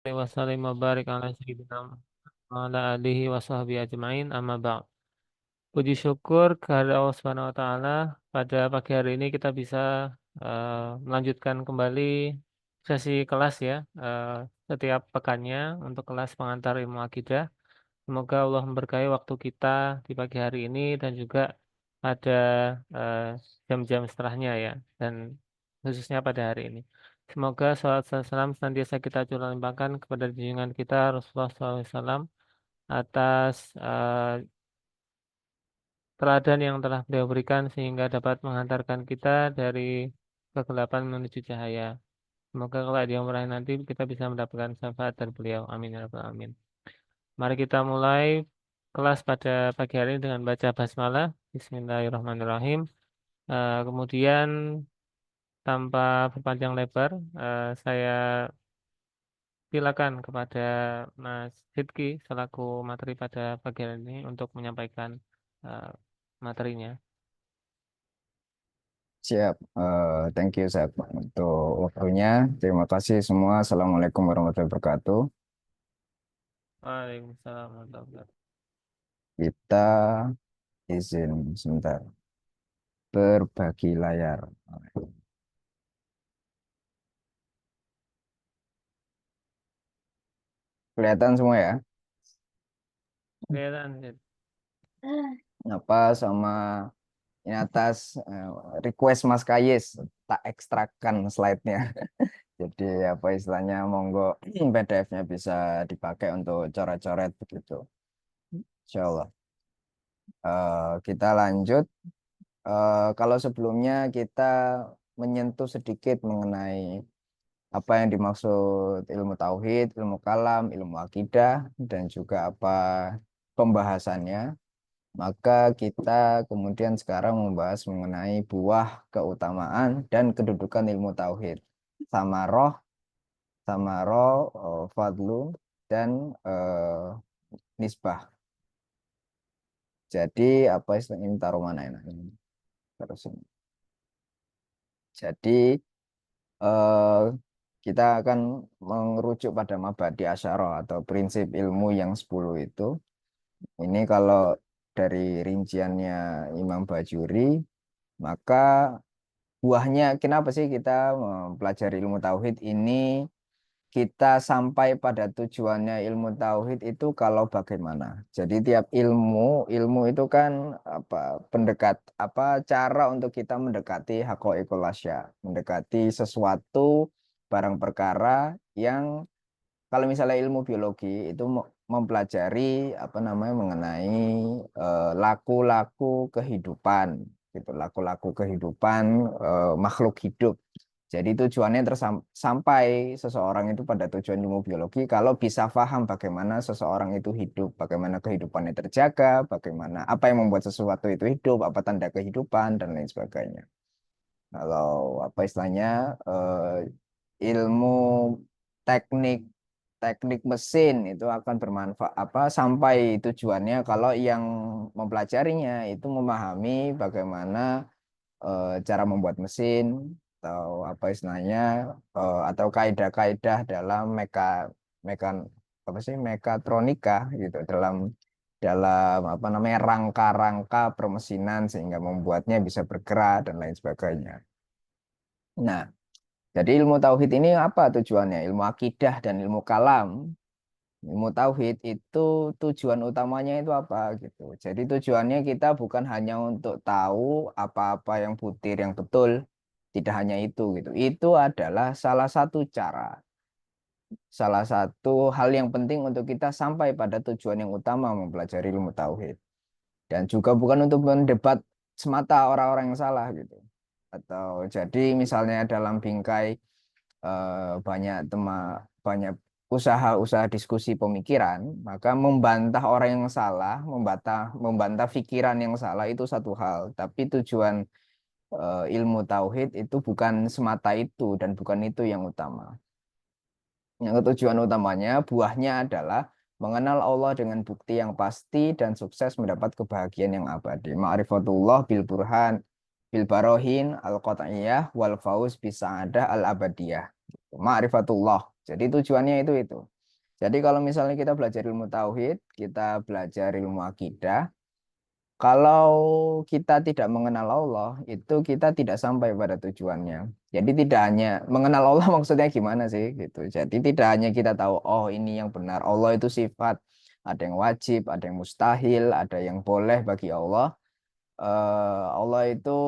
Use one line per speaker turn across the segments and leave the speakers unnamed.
Wasallim wa barik ala sayyidina wa ala alihi wa sahbihi ajma'in amma ba'd. Puji syukur kehadirat Allah Subhanahu wa taala, pada pagi hari ini kita bisa melanjutkan kembali sesi kelas ya, setiap pekannya untuk kelas pengantar ilmu akidah. Semoga Allah memberkahi waktu kita di pagi hari ini dan juga pada eh, jam-jam setelahnya ya, dan khususnya pada hari ini. Semoga salawat dan salam senantiasa kita curahkan kepada junjungan kita Rasulullah SAW atas teladan yang telah beliau berikan sehingga dapat menghantarkan kita dari kegelapan menuju cahaya. Semoga kalau di umrah nanti kita bisa mendapatkan syafaat dari beliau. Amin ya rabbal alamin. Mari kita mulai kelas pada pagi hari ini dengan baca basmalah. Bismillahirrahmanirrahim. Kemudian tanpa berpanjang lebar, saya silakan kepada Mas Sidki selaku materi pada pagi hari ini untuk menyampaikan eh, materinya.
Siap, thank you Zak untuk waktunya. Terima kasih semua. Assalamualaikum warahmatullahi wabarakatuh.
Waalaikumsalam warahmatullahi wabarakatuh.
Kita izin sebentar berbagi layar. Kelihatan semua ya?
Kelihatan, Sid.
Apa sama ini atas request Mas Kayes tak ekstrakan slide-nya. Jadi apa istilahnya monggo PDF-nya bisa dipakai untuk coret-coret begitu. Insya Allah. Kita lanjut. Kalau sebelumnya kita menyentuh sedikit mengenai apa yang dimaksud ilmu tauhid, ilmu kalam, ilmu akidah, dan juga apa pembahasannya, maka kita kemudian sekarang membahas mengenai buah keutamaan dan kedudukan ilmu tauhid. Samaroh, fadlu, dan nisbah. Jadi apa istilahnya ini taruh mana ini? Terus ini. Jadi eh, kita akan merujuk pada mabadi asyarah atau prinsip ilmu yang 10 itu. Ini kalau dari rinciannya Imam Bajuri, maka buahnya kenapa sih kita mempelajari ilmu tauhid ini, kita sampai pada tujuannya ilmu tauhid itu kalau bagaimana. Jadi tiap ilmu itu kan apa cara untuk kita mendekati haqqaiqul asya, mendekati sesuatu barang perkara yang kalau misalnya ilmu biologi itu mempelajari apa namanya mengenai laku-laku kehidupan gitu, laku-laku kehidupan makhluk hidup. Jadi tujuannya sampai seseorang itu pada tujuan ilmu biologi kalau bisa paham bagaimana seseorang itu hidup, bagaimana kehidupannya terjaga, bagaimana apa yang membuat sesuatu itu hidup, apa tanda kehidupan dan lain sebagainya. Kalau apa istilahnya ilmu teknik teknik mesin itu akan bermanfaat sampai tujuannya kalau yang mempelajarinya itu memahami bagaimana cara membuat mesin atau apa istilahnya atau kaidah-kaidah dalam mekan apa sih mekatronika gitu dalam dalam apa namanya rangka-rangka permesinan sehingga membuatnya bisa bergerak dan lain sebagainya. Nah, jadi ilmu tauhid ini apa tujuannya? Ilmu akidah dan ilmu kalam. Ilmu tauhid itu tujuan utamanya itu apa gitu. Jadi tujuannya kita bukan hanya untuk tahu apa-apa yang butir yang betul, tidak hanya itu gitu. Itu adalah salah satu cara, salah satu hal yang penting untuk kita sampai pada tujuan yang utama mempelajari ilmu tauhid. Dan juga bukan untuk mendebat semata orang-orang yang salah gitu. Atau jadi misalnya dalam bingkai banyak usaha-usaha diskusi pemikiran, maka membantah orang yang salah, membantah membantah pikiran yang salah itu satu hal, tapi tujuan ilmu tauhid itu bukan semata itu dan bukan itu yang utama. Yang tujuan utamanya buahnya adalah mengenal Allah dengan bukti yang pasti dan sukses mendapat kebahagiaan yang abadi. Ma'rifatullah bil burhan bil barohin al qat'iyah wal fauz bis sa'adah al abadiyah. Ma'rifatullah. Jadi tujuannya itu. Jadi kalau misalnya kita belajar ilmu tauhid, kita belajar ilmu akidah, kalau kita tidak mengenal Allah, itu kita tidak sampai pada tujuannya. Jadi tidak hanya mengenal Allah maksudnya gimana sih gitu. Jadi tidak hanya kita tahu oh ini yang benar. Allah itu sifat, ada yang wajib, ada yang mustahil, ada yang boleh bagi Allah. Allah itu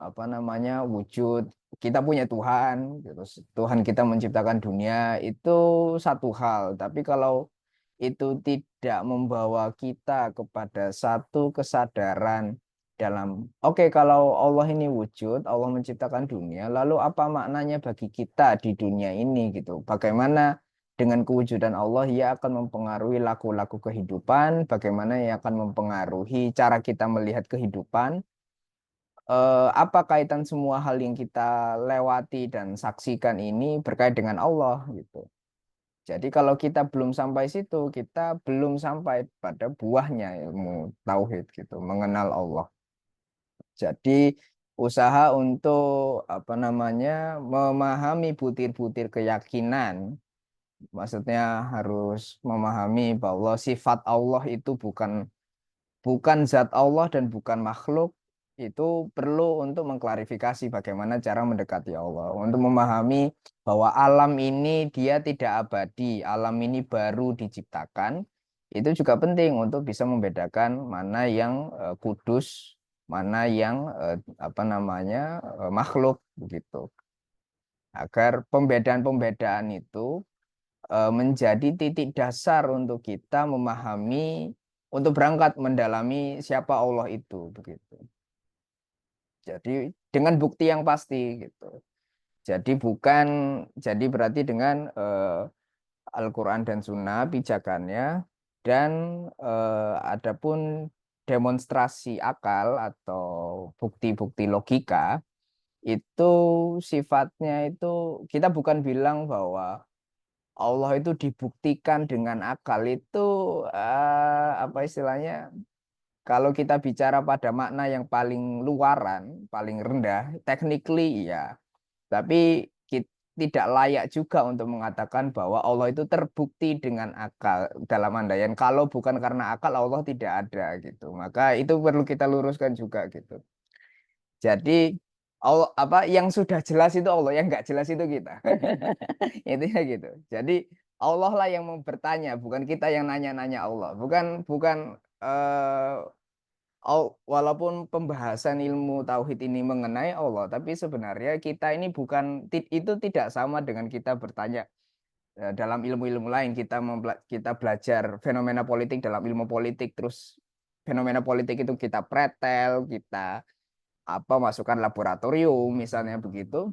apa namanya wujud. Kita punya Tuhan, gitu. Tuhan kita menciptakan dunia itu satu hal. Tapi kalau itu tidak membawa kita kepada satu kesadaran dalam, oke, kalau Allah ini wujud, Allah menciptakan dunia, lalu apa maknanya bagi kita di dunia ini gitu? Bagaimana dengan kewujudan Allah ia akan mempengaruhi laku-laku kehidupan, bagaimana ia akan mempengaruhi cara kita melihat kehidupan, apa kaitan semua hal yang kita lewati dan saksikan ini berkait dengan Allah gitu. Jadi kalau kita belum sampai situ, kita belum sampai pada buahnya ilmu tauhid gitu, mengenal Allah. Jadi usaha untuk apa namanya memahami butir-butir keyakinan, maksudnya harus memahami bahwa sifat Allah itu bukan bukan zat Allah dan bukan makhluk, itu perlu untuk mengklarifikasi bagaimana cara mendekati Allah, untuk memahami bahwa alam ini dia tidak abadi, alam ini baru diciptakan. Itu juga penting untuk bisa membedakan mana yang kudus, mana yang apa namanya makhluk begitu. Agar pembedaan-pembedaan itu menjadi titik dasar untuk kita memahami, untuk berangkat mendalami siapa Allah itu begitu. Jadi dengan bukti yang pasti gitu. Jadi bukan, jadi berarti dengan Al-Quran dan Sunnah pijakannya, dan adapun demonstrasi akal atau bukti-bukti logika itu sifatnya itu kita bukan bilang bahwa Allah itu dibuktikan dengan akal itu apa istilahnya? Kalau kita bicara pada makna yang paling luaran, paling rendah, technically iya. Tapi tidak layak juga untuk mengatakan bahwa Allah itu terbukti dengan akal dalam andaian kalau bukan karena akal Allah tidak ada gitu. Maka itu perlu kita luruskan juga gitu. Jadi Allah, apa yang sudah jelas itu Allah, yang nggak jelas itu kita. Intinya gitu. Jadi Allah lah yang mau bertanya, bukan kita yang nanya-nanya Allah. Bukan bukan walaupun pembahasan ilmu tauhid ini mengenai Allah, tapi sebenarnya kita ini bukan itu tidak sama dengan kita bertanya dalam ilmu-ilmu lain. Kita belajar fenomena politik dalam ilmu politik, terus fenomena politik itu kita pretel, kita apa masukkan laboratorium misalnya begitu.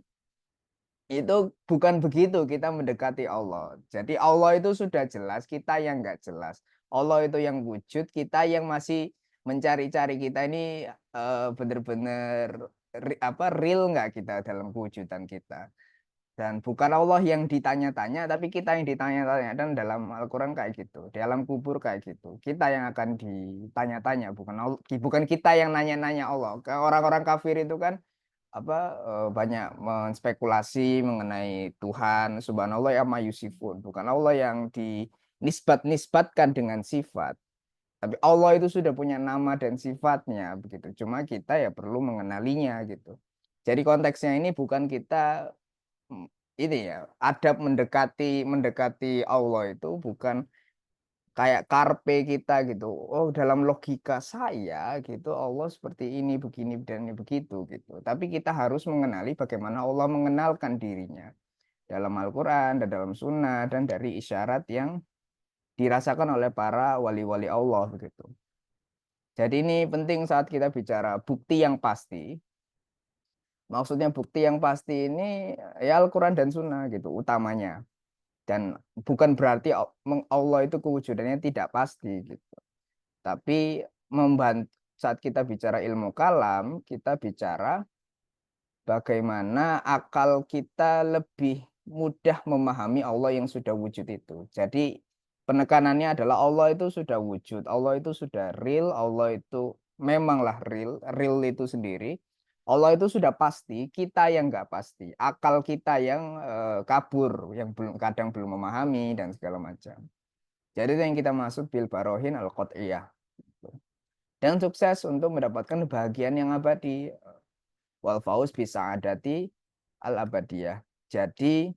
Itu bukan begitu kita mendekati Allah. Jadi Allah itu sudah jelas, kita yang nggak jelas. Allah itu yang wujud, kita yang masih mencari-cari. Kita ini benar-benar apa real nggak kita dalam kewujudan kita. Dan bukan Allah yang ditanya-tanya, tapi kita yang ditanya-tanya. Dan dalam Al-Quran kayak gitu, di alam kubur kayak gitu. Kita yang akan ditanya-tanya, bukan kita yang nanya-nanya Allah. Orang-orang kafir itu kan apa banyak menspekulasi mengenai Tuhan subhanallah ya yusifun, bukan Allah yang dinisbatkan dengan sifat, tapi Allah itu sudah punya nama dan sifatnya begitu, cuma kita ya perlu mengenalinya gitu. Jadi konteksnya ini bukan kita ini ya adab mendekati mendekati Allah itu bukan kayak karpe kita gitu. Oh, dalam logika saya gitu Allah seperti ini, begini dan ini begitu gitu. Tapi kita harus mengenali bagaimana Allah mengenalkan dirinya dalam Al-Qur'an dan dalam Sunnah dan dari isyarat yang dirasakan oleh para wali-wali Allah begitu. Jadi ini penting saat kita bicara bukti yang pasti. Maksudnya bukti yang pasti ini ya Al-Qur'an dan Sunnah gitu utamanya. Dan bukan berarti Allah itu kewujudannya tidak pasti gitu. Tapi membantu saat kita bicara ilmu kalam, kita bicara bagaimana akal kita lebih mudah memahami Allah yang sudah wujud itu. Jadi penekanannya adalah Allah itu sudah wujud, Allah itu sudah real, Allah itu memanglah real, real itu sendiri. Allah itu sudah pasti, kita yang nggak pasti, akal kita yang kabur, yang belum kadang belum memahami dan segala macam. Jadi itu yang kita maksud bil barohin al qat'iyah. Dan sukses untuk mendapatkan kebahagiaan yang abadi. Wal fauz bisa adati al abadiyah. Jadi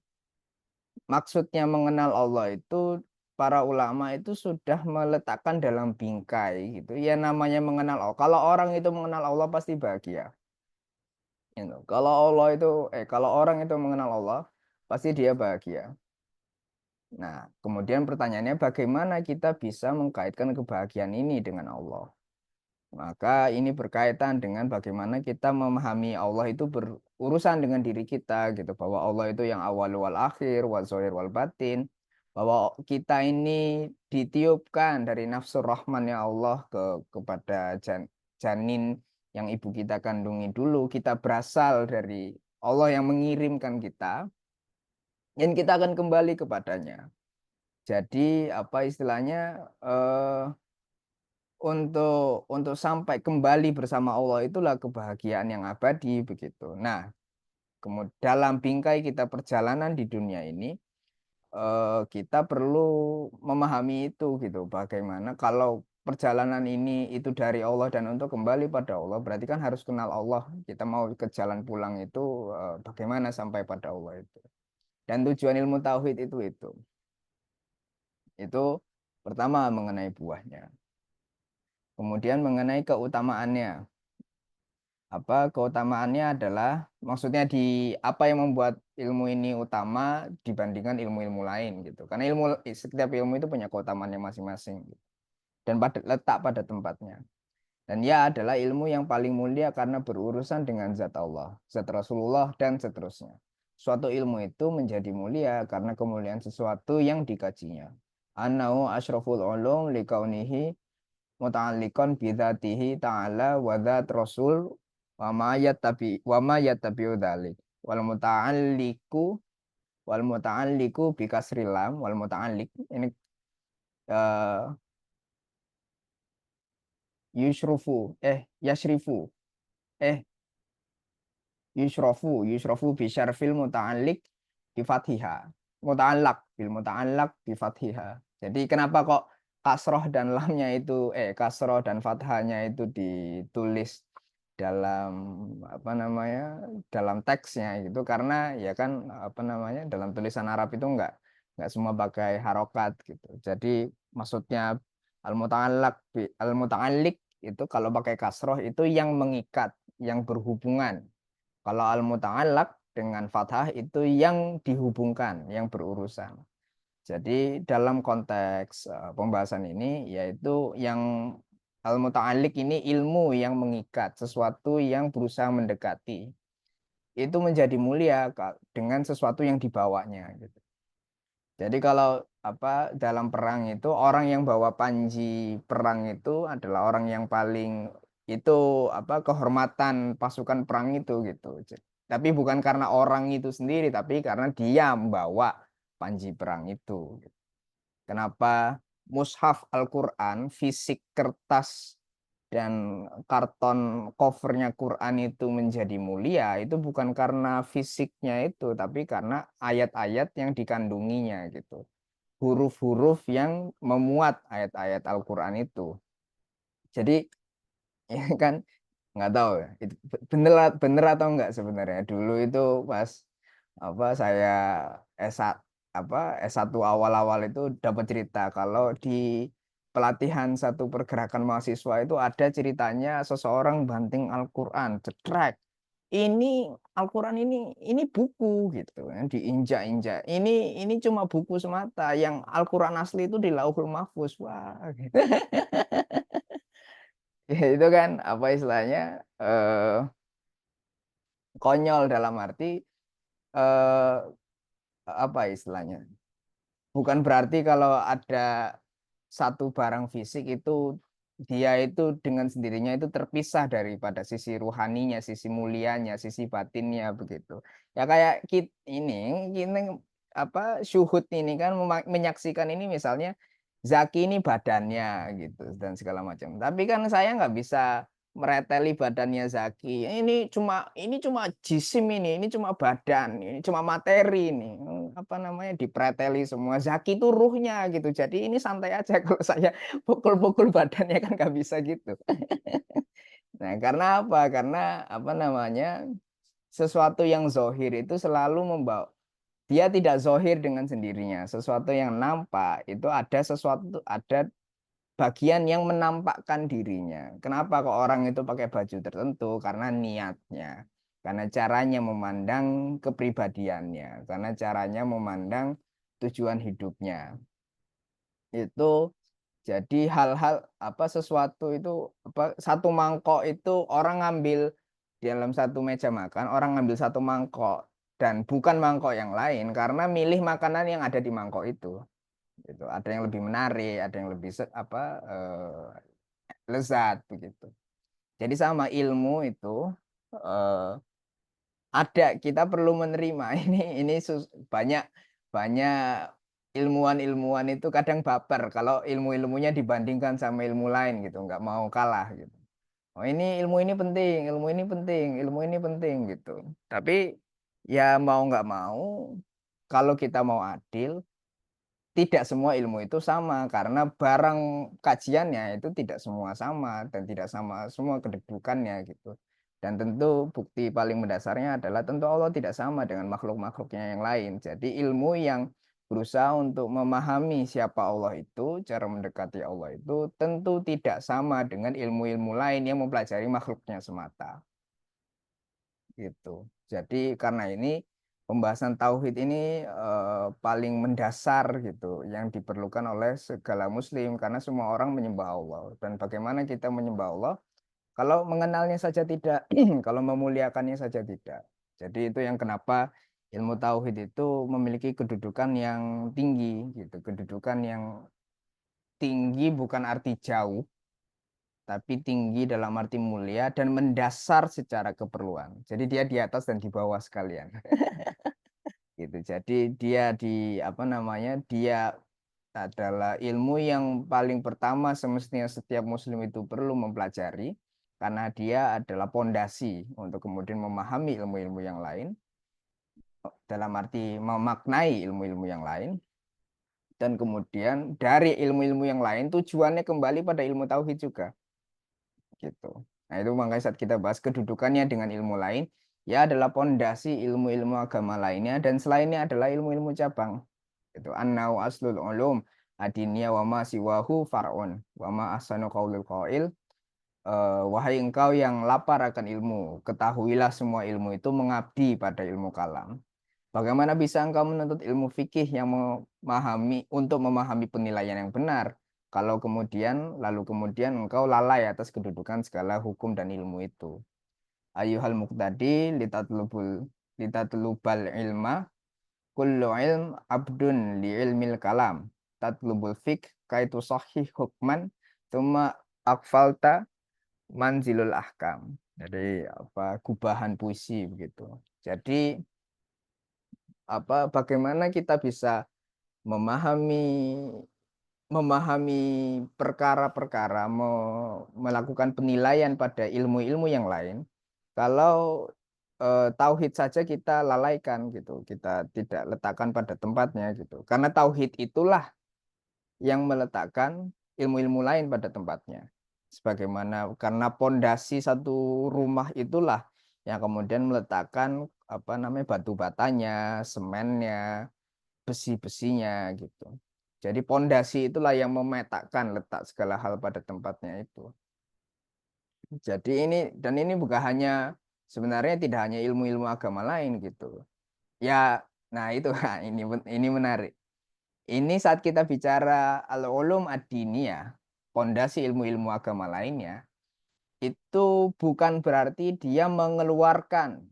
maksudnya mengenal Allah itu para ulama itu sudah meletakkan dalam bingkai gitu. Ya namanya mengenal Allah. Kalau orang itu mengenal Allah pasti bahagia. Gitu. Kalau orang itu mengenal Allah pasti dia bahagia. Nah, kemudian pertanyaannya bagaimana kita bisa mengkaitkan kebahagiaan ini dengan Allah? Maka ini berkaitan dengan bagaimana kita memahami Allah itu berurusan dengan diri kita gitu, bahwa Allah itu yang awal wal akhir, wal zahir wal batin, bahwa kita ini ditiupkan dari nafsu rahmannya Allah kepada janin yang ibu kita kandungi dulu, kita berasal dari Allah yang mengirimkan kita dan kita akan kembali kepadanya. Jadi apa istilahnya untuk sampai kembali bersama Allah itulah kebahagiaan yang abadi begitu. Nah, kemudian dalam bingkai kita perjalanan di dunia ini kita perlu memahami itu gitu. Bagaimana kalau perjalanan ini itu dari Allah dan untuk kembali pada Allah berarti kan harus kenal Allah. Kita mau ke jalan pulang itu bagaimana sampai pada Allah itu. Dan tujuan ilmu tauhid itu. Itu pertama mengenai buahnya. Kemudian mengenai keutamaannya. Apa keutamaannya adalah maksudnya di apa yang membuat ilmu ini utama dibandingkan ilmu-ilmu lain gitu. Karena setiap ilmu itu punya keutamaannya masing-masing gitu. Dan letak pada tempatnya. Dan ia adalah ilmu yang paling mulia karena berurusan dengan zat Allah, zat Rasulullah dan seterusnya. Suatu ilmu itu menjadi mulia karena kemuliaan sesuatu yang dikajinya. Annahu asyraful ulum likaunihi muta'alliqan bidzatihi ta'ala wa dzat rasul wa ma yattabi'u dzalik wal muta'alliqu bi kasril lam wal muta'alliq ini uh, yashrifu eh yusrofu bi syarfil muta'alliq bi fathiha muta'allaq bi fathiha. Jadi kenapa kok kasroh dan lamnya itu kasroh dan fathahnya itu ditulis dalam apa namanya dalam teksnya gitu karena ya kan apa namanya dalam tulisan Arab itu enggak semua pakai harokat gitu. Jadi maksudnya al muta'alliq itu kalau pakai kasroh itu yang mengikat, yang berhubungan. Kalau al-muta'allaq dengan fathah itu yang dihubungkan, yang berurusan. Jadi dalam konteks pembahasan ini yaitu yang al-muta'alliq ini ilmu yang mengikat, sesuatu yang berusaha mendekati. Itu menjadi mulia dengan sesuatu yang dibawanya gitu. Jadi kalau apa dalam perang itu orang yang bawa panji perang itu adalah orang yang paling itu apa kehormatan pasukan perang itu gitu. Tapi bukan karena orang itu sendiri, tapi karena dia membawa panji perang itu. Kenapa mushaf Al-Quran, fisik kertas dan karton covernya Quran itu menjadi mulia, itu bukan karena fisiknya itu, tapi karena ayat-ayat yang dikandunginya gitu. Huruf-huruf yang memuat ayat-ayat Al-Quran itu. Jadi ya kan nggak tahu ya, itu bener bener atau enggak sebenarnya. Dulu itu pas apa saya S1 S1 awal-awal itu dapat cerita kalau di pelatihan satu pergerakan mahasiswa itu ada ceritanya seseorang banting Al-Qur'an, cetrek. Ini Al-Qur'an ini buku gitu kan diinjak-injak. Ini cuma buku semata, yang Al-Qur'an asli itu di Lauhul Mahfuz. Wah, gitu. Ya, itu kan apa istilahnya konyol dalam arti eh, apa istilahnya bukan berarti kalau ada satu barang fisik itu dia itu dengan sendirinya itu terpisah daripada sisi ruhaninya, sisi mulianya, sisi batinnya begitu. Ya kayak ini apa syuhud ini kan menyaksikan ini misalnya Zaki ini badannya gitu dan segala macam. Tapi kan saya nggak bisa mereteli badannya Zaki. Ini cuma jisim ini cuma badan, ini cuma materi ini. Apa namanya dipreteli semua. Zaki itu ruhnya gitu. Jadi ini santai aja kalau saya pukul-pukul badannya kan nggak bisa gitu. Nah, karena apa? Karena apa namanya? Sesuatu yang zohir itu selalu membawa dia tidak zohir dengan sendirinya. Sesuatu yang nampak itu ada bagian yang menampakkan dirinya. Kenapa kok orang itu pakai baju tertentu? Karena niatnya, karena caranya memandang kepribadiannya, karena caranya memandang tujuan hidupnya. Itu jadi hal-hal apa sesuatu itu apa satu mangkok itu orang ngambil di dalam satu meja makan, orang ngambil satu mangkok dan bukan mangkok yang lain karena milih makanan yang ada di mangkok itu. Itu ada yang lebih menarik, ada yang lebih lezat begitu. Jadi sama ilmu itu eh, ada kita perlu menerima banyak banyak ilmuwan-ilmuwan itu kadang baper kalau ilmu-ilmunya dibandingkan sama ilmu lain gitu, nggak mau kalah gitu. Oh ini ilmu ini penting, ilmu ini penting, ilmu ini penting gitu. Tapi ya mau nggak mau, kalau kita mau adil, tidak semua ilmu itu sama karena barang kajiannya itu tidak semua sama dan tidak sama semua kedudukannya gitu. Dan tentu bukti paling mendasarnya adalah tentu Allah tidak sama dengan makhluk-makhluknya yang lain. Jadi ilmu yang berusaha untuk memahami siapa Allah itu, cara mendekati Allah itu tentu tidak sama dengan ilmu-ilmu lain yang mempelajari makhluknya semata gitu. Jadi karena ini pembahasan tauhid ini paling mendasar gitu yang diperlukan oleh segala muslim karena semua orang menyembah Allah dan bagaimana kita menyembah Allah kalau mengenalnya saja tidak, kalau memuliakannya saja tidak. Jadi itu yang kenapa ilmu tauhid itu memiliki kedudukan yang tinggi gitu, kedudukan yang tinggi bukan arti jauh tapi tinggi dalam arti mulia dan mendasar secara keperluan. Jadi dia di atas dan di bawah sekalian. Gitu. Jadi dia apa namanya? Dia adalah ilmu yang paling pertama semestinya setiap muslim itu perlu mempelajari karena dia adalah pondasi untuk kemudian memahami ilmu-ilmu yang lain dalam arti memaknai ilmu-ilmu yang lain dan kemudian dari ilmu-ilmu yang lain tujuannya kembali pada ilmu tauhid juga. Gitu. Nah, itu makanya saat kita bahas kedudukannya dengan ilmu lain, ya adalah pondasi ilmu-ilmu agama lainnya dan selainnya adalah ilmu-ilmu cabang. Itu annau aslul ulum adinia wa ma siwahu far'un wa ma ahsanu qaulil qail. Wahai engkau yang lapar akan ilmu, ketahuilah semua ilmu itu mengabdi pada ilmu kalam. Bagaimana bisa engkau menuntut ilmu fikih yang untuk memahami penilaian yang benar, kalau lalu kemudian engkau lalai atas kedudukan segala hukum dan ilmu itu. Ayuhal muqtadi litatlubal ilma, kullu ilm abdun li ilmil kalam. Tatlubul fik kaitu sahih hukman, thumma akfalta manzilul ahkam. Jadi apa gubahan puisi begitu. Jadi bagaimana kita bisa memahami memahami perkara-perkara, melakukan penilaian pada ilmu-ilmu yang lain. Kalau tauhid saja kita lalaikan gitu, kita tidak letakkan pada tempatnya gitu. Karena tauhid itulah yang meletakkan ilmu-ilmu lain pada tempatnya. Sebagaimana karena pondasi satu rumah itulah yang kemudian meletakkan apa namanya batu batanya, semennya, besi-besinya gitu. Jadi pondasi itulah yang memetakan letak segala hal pada tempatnya itu. Jadi ini bukan hanya sebenarnya tidak hanya ilmu-ilmu agama lain gitu. Ya, nah itu ini menarik. Ini saat kita bicara al-ulum ad-diniyah, pondasi ilmu-ilmu agama lainnya, itu bukan berarti dia mengeluarkan,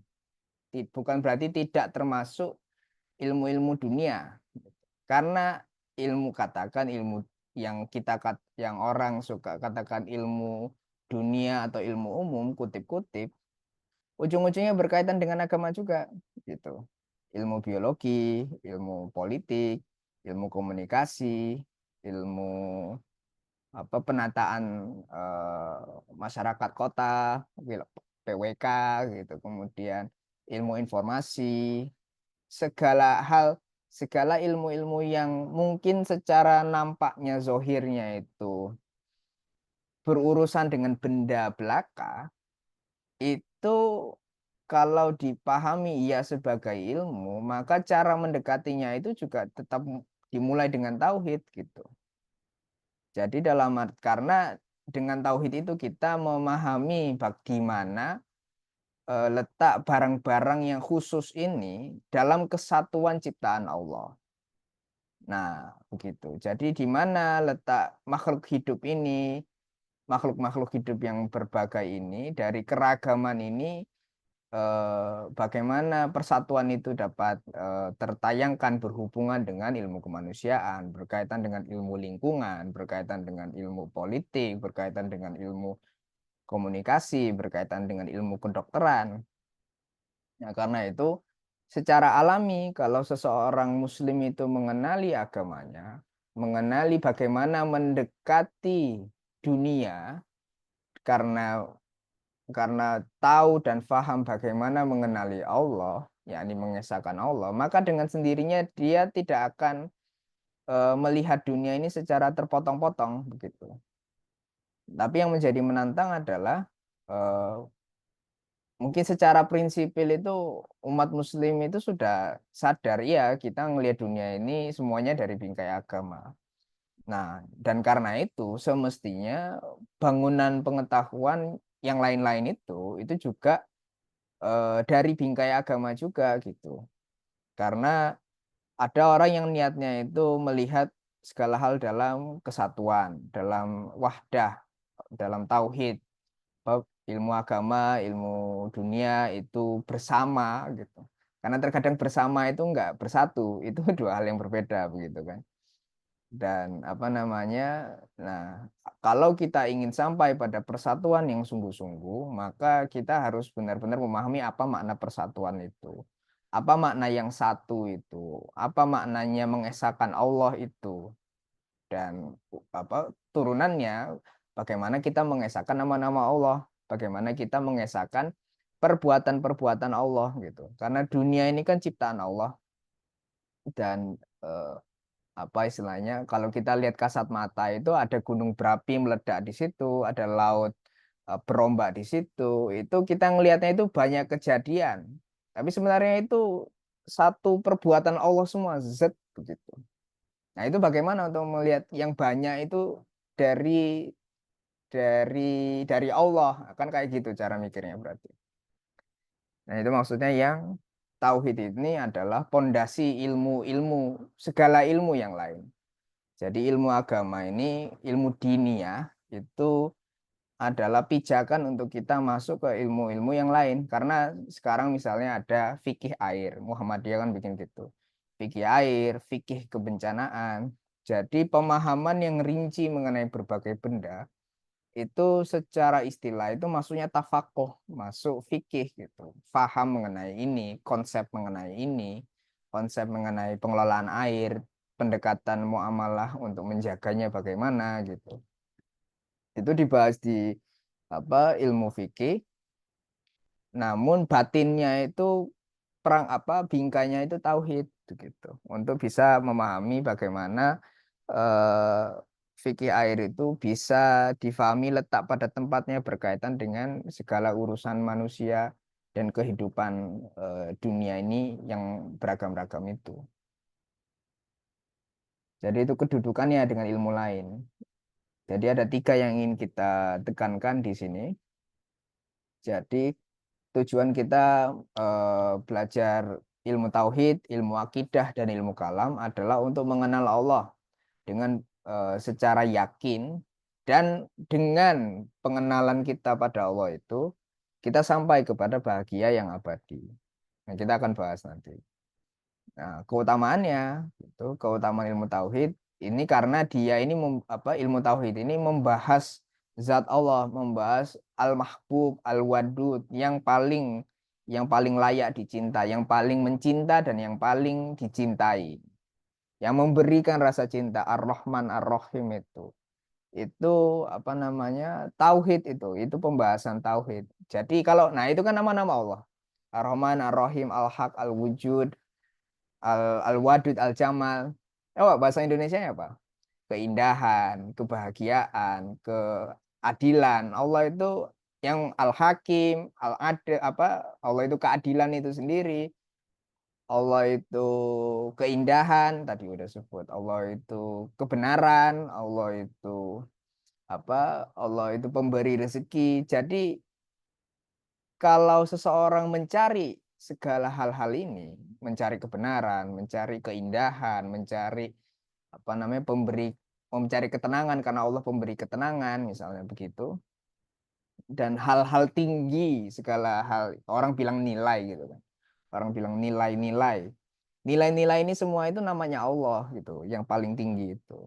bukan berarti tidak termasuk ilmu-ilmu dunia. Karena ilmu yang orang suka katakan ilmu dunia atau ilmu umum, kutip-kutip, ujung-ujungnya berkaitan dengan agama juga, gitu. Ilmu biologi, ilmu politik, ilmu komunikasi, ilmu penataan eh, masyarakat kota, PWK gitu, kemudian ilmu informasi, segala hal, segala ilmu-ilmu yang mungkin secara nampaknya zohirnya itu berurusan dengan benda belaka, itu kalau dipahami ia sebagai ilmu, maka cara mendekatinya itu juga tetap dimulai dengan tauhid gitu. Jadi karena dengan tauhid itu kita memahami bagaimana letak barang-barang yang khusus ini dalam kesatuan ciptaan Allah. Nah, begitu. Jadi di mana letak makhluk hidup ini, makhluk-makhluk hidup yang berbagai ini, dari keragaman ini, bagaimana persatuan itu dapat tertayangkan berhubungan dengan ilmu kemanusiaan, berkaitan dengan ilmu lingkungan, berkaitan dengan ilmu politik, berkaitan dengan ilmu komunikasi, berkaitan dengan ilmu kedokteran. Ya, karena itu secara alami kalau seseorang muslim itu mengenali agamanya, mengenali bagaimana mendekati dunia karena tahu dan paham bagaimana mengenali Allah, yakni mengesahkan Allah, maka dengan sendirinya dia tidak akan melihat dunia ini secara terpotong-potong begitu. Tapi yang menjadi menantang adalah eh, mungkin secara prinsipil itu umat muslim itu sudah sadar ya kita ngelihat dunia ini semuanya dari bingkai agama. Nah, dan karena itu semestinya bangunan pengetahuan yang lain-lain itu juga dari bingkai agama juga gitu. Karena ada orang yang niatnya itu melihat segala hal dalam kesatuan, dalam wahdah, dalam tauhid, bahwa ilmu agama, ilmu dunia itu bersama gitu. Karena terkadang bersama itu enggak bersatu, itu dua hal yang berbeda begitu kan. Dan apa namanya? Nah, kalau kita ingin sampai pada persatuan yang sungguh-sungguh, maka kita harus benar-benar memahami apa makna persatuan itu. Apa makna yang satu itu? Apa maknanya mengesahkan Allah itu? Dan apa turunannya bagaimana kita mengesahkan nama-nama Allah, bagaimana kita mengesahkan perbuatan-perbuatan Allah gitu. Karena dunia ini kan ciptaan Allah dan eh, apa istilahnya kalau kita lihat kasat mata itu ada gunung berapi meledak di situ, ada laut berombak di situ. Itu kita ngelihatnya itu banyak kejadian. Tapi sebenarnya itu satu perbuatan Allah semua, zat begitu. Nah, itu bagaimana untuk melihat yang banyak itu dari dari Allah, kan kayak gitu cara mikirnya berarti. Nah, itu maksudnya yang tauhid ini adalah pondasi ilmu-ilmu, segala ilmu yang lain. Jadi ilmu agama ini, ilmu diniyah itu adalah pijakan untuk kita masuk ke ilmu-ilmu yang lain. Karena sekarang misalnya ada fikih air, Muhammadiyah kan bikin gitu. Fikih air, fikih kebencanaan. Jadi pemahaman yang rinci mengenai berbagai benda itu secara istilah itu maksudnya tafakuh, masuk fikih gitu. Faham mengenai ini, konsep mengenai ini, konsep mengenai pengelolaan air, pendekatan muamalah untuk menjaganya bagaimana gitu. Itu dibahas di ilmu fikih, namun batinnya itu perang bingkainya itu tauhid gitu. Untuk bisa memahami bagaimana eh, fikih air itu bisa difahami letak pada tempatnya berkaitan dengan segala urusan manusia dan kehidupan dunia ini yang beragam-ragam itu. Jadi itu kedudukannya dengan ilmu lain. Jadi ada tiga yang ingin kita tekankan di sini. Jadi tujuan kita belajar ilmu tauhid, ilmu akidah, dan ilmu kalam adalah untuk mengenal Allah dengan secara yakin dan dengan pengenalan kita pada Allah itu kita sampai kepada bahagia yang abadi. Nah, kita akan bahas nanti. Nah, keutamaannya itu keutamaan ilmu tauhid ini karena dia ini ilmu tauhid ini membahas zat Allah, membahas al-mahbub, al-wadud yang paling layak dicinta, yang paling mencinta dan yang paling dicintai. Yang memberikan rasa cinta Ar-Rahman Ar-Rahim itu apa namanya tauhid itu pembahasan tauhid. Jadi kalau nah itu kan nama-nama Allah. Ar-Rahman, Ar-Rahim, Al-Haq, Al-Wujud, Al-Wadud, Al-Jamal. Bahasa Indonesia apa? Keindahan, kebahagiaan, keadilan. Allah itu yang Al-Hakim, Al-Adil apa? Allah itu keadilan itu sendiri. Allah itu keindahan, tadi udah sebut. Allah itu kebenaran, Allah itu apa? Allah itu pemberi rezeki. Jadi kalau seseorang mencari segala hal-hal ini, mencari kebenaran, mencari keindahan, mencari apa namanya mencari ketenangan karena Allah pemberi ketenangan misalnya begitu, dan hal-hal tinggi segala hal orang bilang nilai gitu kan, orang bilang nilai-nilai, nilai-nilai ini semua itu namanya Allah gitu yang paling tinggi itu.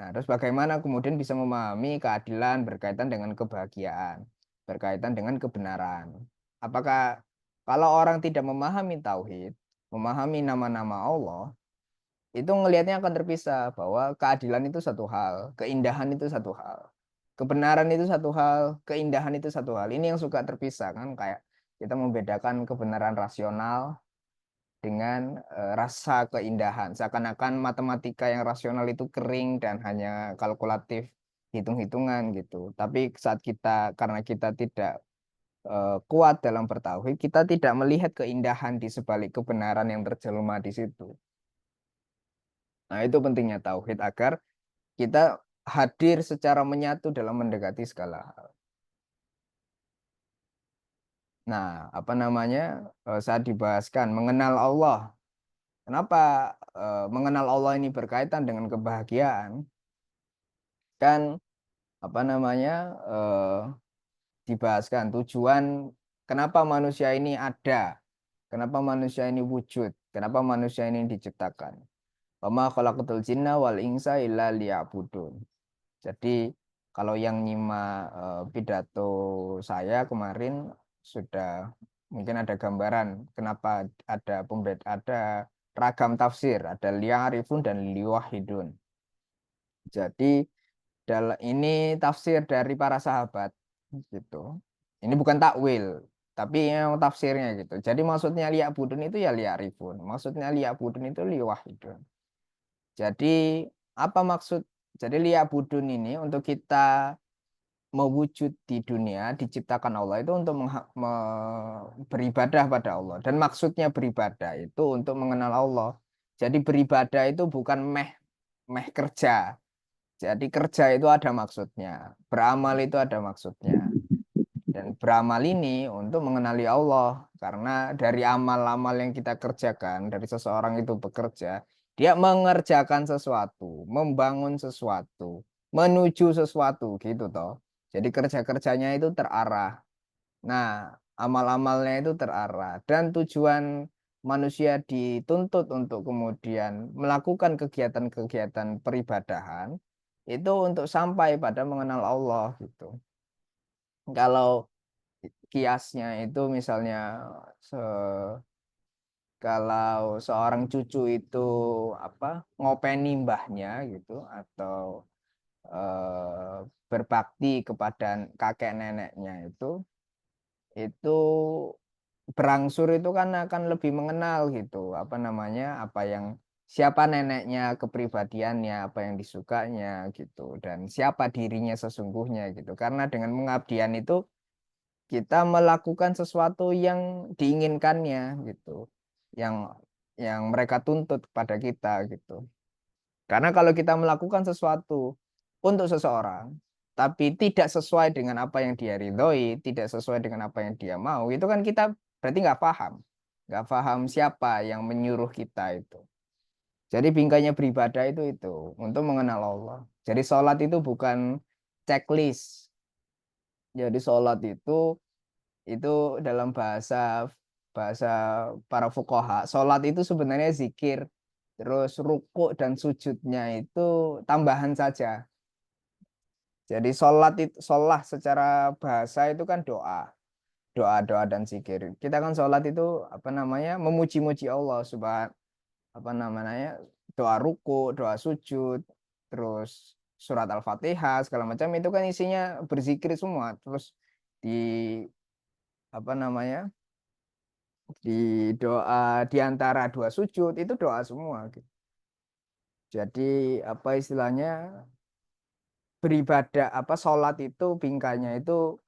Nah, terus bagaimana kemudian bisa memahami keadilan berkaitan dengan kebahagiaan, berkaitan dengan kebenaran? Apakah kalau orang tidak memahami tauhid, memahami nama-nama Allah, itu ngelihatnya akan terpisah bahwa keadilan itu satu hal, keindahan itu satu hal, kebenaran itu satu hal, keindahan itu satu hal. Ini yang suka terpisah kan, kayak kita membedakan kebenaran rasional dengan rasa keindahan. Seakan-akan matematika yang rasional itu kering dan hanya kalkulatif, hitung-hitungan gitu. Tapi saat kita karena kita tidak kuat dalam bertauhid, kita tidak melihat keindahan di sebalik kebenaran yang terjelma di situ. Nah, itu pentingnya tauhid agar kita hadir secara menyatu dalam mendekati segala hal. Nah, apa namanya? Saat dibahaskan mengenal Allah. Kenapa mengenal Allah ini berkaitan dengan kebahagiaan? Kan apa namanya? Dibahaskan tujuan kenapa manusia ini ada, kenapa manusia ini wujud, kenapa manusia ini diciptakan. Wa ma khalaqatul jinna wal insa illa liya'budun. Jadi kalau yang nyimak pidato saya kemarin sudah mungkin ada gambaran kenapa ada ragam tafsir, ada li'arifun dan liwahidun. Jadi ini tafsir dari para sahabat gitu. Ini bukan takwil, tapi yang tafsirnya gitu. Jadi maksudnya li'abudun itu ya li'arifun. Maksudnya li'abudun itu liwahidun. Jadi apa maksud? Jadi li'abudun ini untuk kita mewujud di dunia diciptakan Allah itu untuk beribadah pada Allah, dan maksudnya beribadah itu untuk mengenal Allah. Jadi beribadah itu bukan meh meh kerja. Jadi kerja itu ada maksudnya, beramal itu ada maksudnya, dan beramal ini untuk mengenali Allah, karena dari amal-amal yang kita kerjakan, dari seseorang itu bekerja, dia mengerjakan sesuatu, membangun sesuatu, menuju sesuatu gitu toh. Jadi kerja-kerjanya itu terarah. Nah, amal-amalnya itu terarah, dan tujuan manusia dituntut untuk kemudian melakukan kegiatan-kegiatan peribadahan itu untuk sampai pada mengenal Allah gitu. Kalau kiasnya itu misalnya se kalau seorang cucu itu apa ngopeni mbahnya gitu, atau berbakti kepada kakek neneknya itu berangsur itu kan akan lebih mengenal gitu apa namanya apa yang siapa neneknya, kepribadiannya, apa yang disukanya gitu, dan siapa dirinya sesungguhnya gitu, karena dengan pengabdian itu kita melakukan sesuatu yang diinginkannya gitu, yang mereka tuntut pada kita gitu. Karena kalau kita melakukan sesuatu untuk seseorang, tapi tidak sesuai dengan apa yang dia ridhoi, tidak sesuai dengan apa yang dia mau, itu kan kita berarti nggak paham siapa yang menyuruh kita itu. Jadi bingkainya beribadah itu untuk mengenal Allah. Jadi sholat itu bukan checklist. Jadi sholat itu dalam bahasa bahasa para fuqaha, sholat itu sebenarnya zikir, terus ruku dan sujudnya itu tambahan saja. Jadi sholat itu sholah secara bahasa itu kan doa dan zikir. Kita kan sholat itu apa namanya memuji-muji Allah subhanahu apa namanya doa ruku, doa sujud, terus surat Al-Fatihah segala macam itu kan isinya berzikir semua. Terus di apa namanya, di doa di antara dua sujud itu doa semua gitu. Jadi apa istilahnya, beribadah apa sholat itu bingkainya itu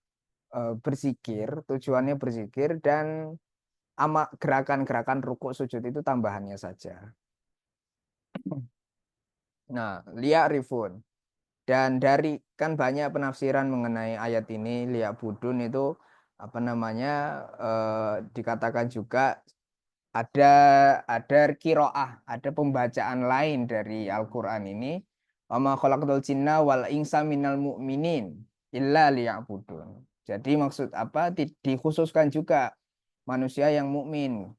berzikir, tujuannya berzikir, dan ama gerakan-gerakan rukuk sujud itu tambahannya saja. Nah, liya rifun. Dan dari kan banyak penafsiran mengenai ayat ini, liya budun itu apa namanya, dikatakan juga ada kiroah, ada pembacaan lain dari Al-Qur'an ini. Wa ma khalaqtul jinna wal insa minal mu'minin illa liya'budun. Jadi maksud apa, dikhususkan juga manusia yang mukmin.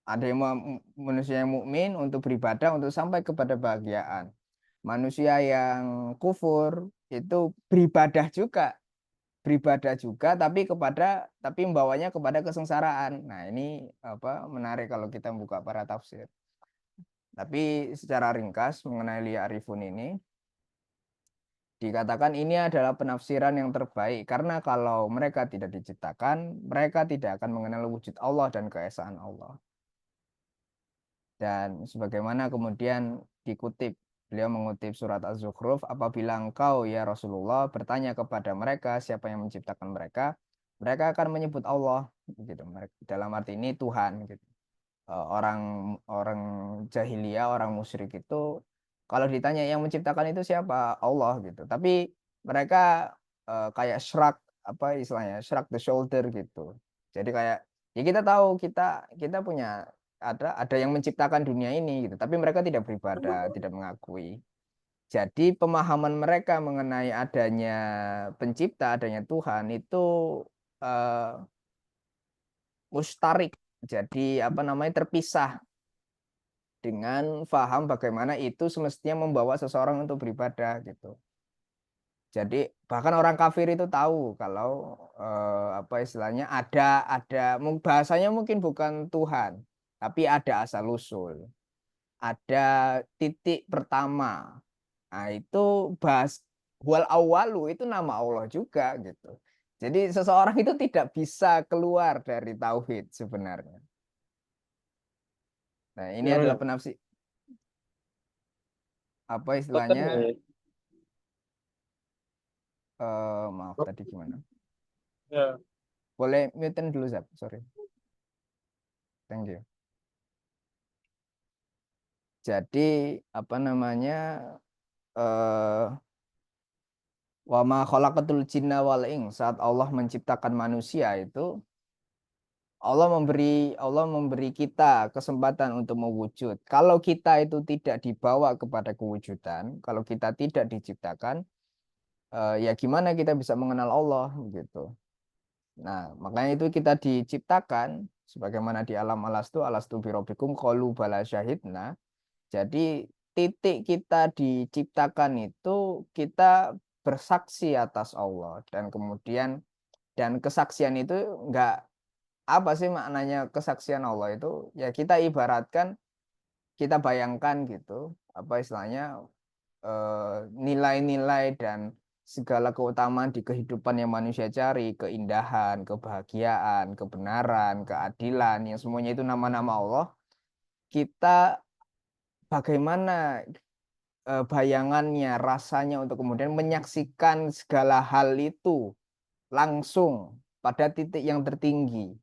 Ada yang manusia yang mukmin untuk beribadah untuk sampai kepada kebahagiaan. Manusia yang kufur itu beribadah juga tapi membawanya kepada kesengsaraan. Nah, ini apa menarik kalau kita buka para tafsir. Tapi secara ringkas mengenai li'arifun ini dikatakan ini adalah penafsiran yang terbaik karena kalau mereka tidak diciptakan, mereka tidak akan mengenal wujud Allah dan keesaan Allah. Dan sebagaimana kemudian dikutip, beliau mengutip surat Az-Zukhruf, apabila engkau ya Rasulullah bertanya kepada mereka siapa yang menciptakan mereka, mereka akan menyebut Allah gitu. Dalam arti ini Tuhan gitu. Orang orang jahiliyah, orang musyrik itu kalau ditanya yang menciptakan itu siapa? Allah gitu. Tapi mereka kayak shrug, apa istilahnya? Shrug the shoulder gitu. Jadi kayak ya kita tahu kita punya ada yang menciptakan dunia ini gitu, tapi mereka tidak beribadah, tidak mengakui. Jadi pemahaman mereka mengenai adanya pencipta, adanya Tuhan itu eh, mustarik. Jadi apa namanya, terpisah dengan faham bagaimana itu semestinya membawa seseorang untuk beribadah gitu. Jadi bahkan orang kafir itu tahu kalau apa istilahnya, bahasanya mungkin bukan Tuhan, tapi ada asal usul, ada titik pertama. Nah, itu wal awalu itu nama Allah juga gitu. Jadi seseorang itu tidak bisa keluar dari tauhid sebenarnya. Nah, ini
Ya,
adalah
ya.
penafsir apa
Boten
istilahnya,
ya.
maaf tadi gimana?
Ya.
Boleh mute dulu, Zap. Sorry. Thank you. Jadi apa namanya, eh wa ma khalaqatul jinna wal ins, saat Allah menciptakan manusia itu Allah memberi kita kesempatan untuk mewujud. Kalau kita itu tidak dibawa kepada kewujudan, kalau kita tidak diciptakan, ya gimana kita bisa mengenal Allah gitu. Nah, makanya itu kita diciptakan sebagaimana di alam alastu birobikum qalu bala syahidna. Jadi titik kita diciptakan itu kita bersaksi atas Allah, dan kemudian kesaksian itu enggak, apa sih maknanya kesaksian Allah itu? Ya kita ibaratkan, kita bayangkan gitu, apa istilahnya, nilai-nilai dan segala keutamaan di kehidupan yang manusia cari, keindahan, kebahagiaan, kebenaran, keadilan, yang semuanya itu nama-nama Allah. Kita bagaimana bayangannya, rasanya untuk kemudian menyaksikan segala hal itu langsung pada titik yang tertinggi.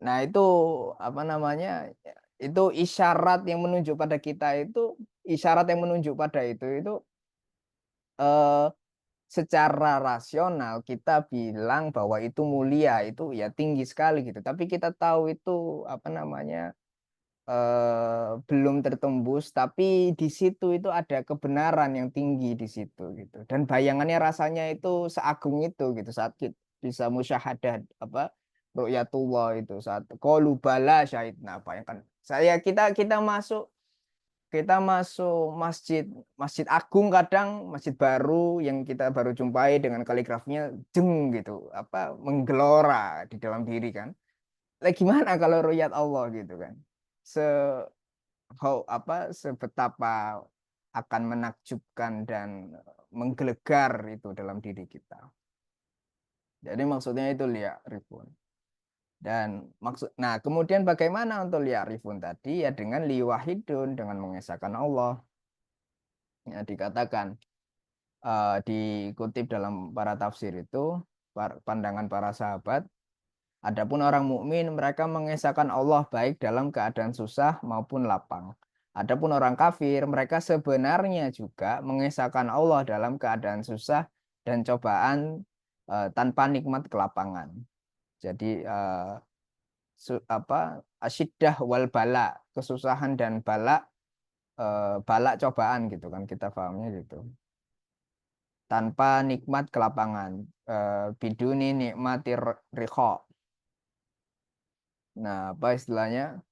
Nah, itu apa namanya? Itu isyarat yang menunjuk pada kita itu, isyarat yang menunjuk pada itu eh, secara rasional kita bilang bahwa itu mulia, itu ya tinggi sekali gitu. Tapi kita tahu itu apa namanya, belum tertembus, tapi di situ itu ada kebenaran yang tinggi di situ gitu. Dan bayangannya rasanya itu seagung itu gitu saat kita bisa musyahadah apa ru'yatullah itu, saat qalu bala syahidna, bayangkan saya kita masuk masjid masjid agung, kadang masjid baru yang kita baru jumpai dengan kaligrafinya jeng gitu, apa menggelora di dalam diri kan. Lah gimana kalau ru'yat Allah gitu kan? Se Sebetapa akan menakjubkan dan menggelegar itu dalam diri kita. Jadi maksudnya itu li'rifun. Dan nah kemudian bagaimana untuk li'rifun tadi ya dengan liwahidun, dengan mengesahkan Allah. Ya, dikatakan dikutip dalam para tafsir itu pandangan para sahabat. Adapun orang mukmin mereka mengesahkan Allah baik dalam keadaan susah maupun lapang. Adapun orang kafir mereka sebenarnya juga mengesahkan Allah dalam keadaan susah dan cobaan tanpa nikmat kelapangan. Jadi asyiddah wal bala, kesusahan dan bala cobaan gitu kan kita pahamnya gitu. Tanpa nikmat kelapangan, biduni nikmati rikho. Nah, apa istilahnya?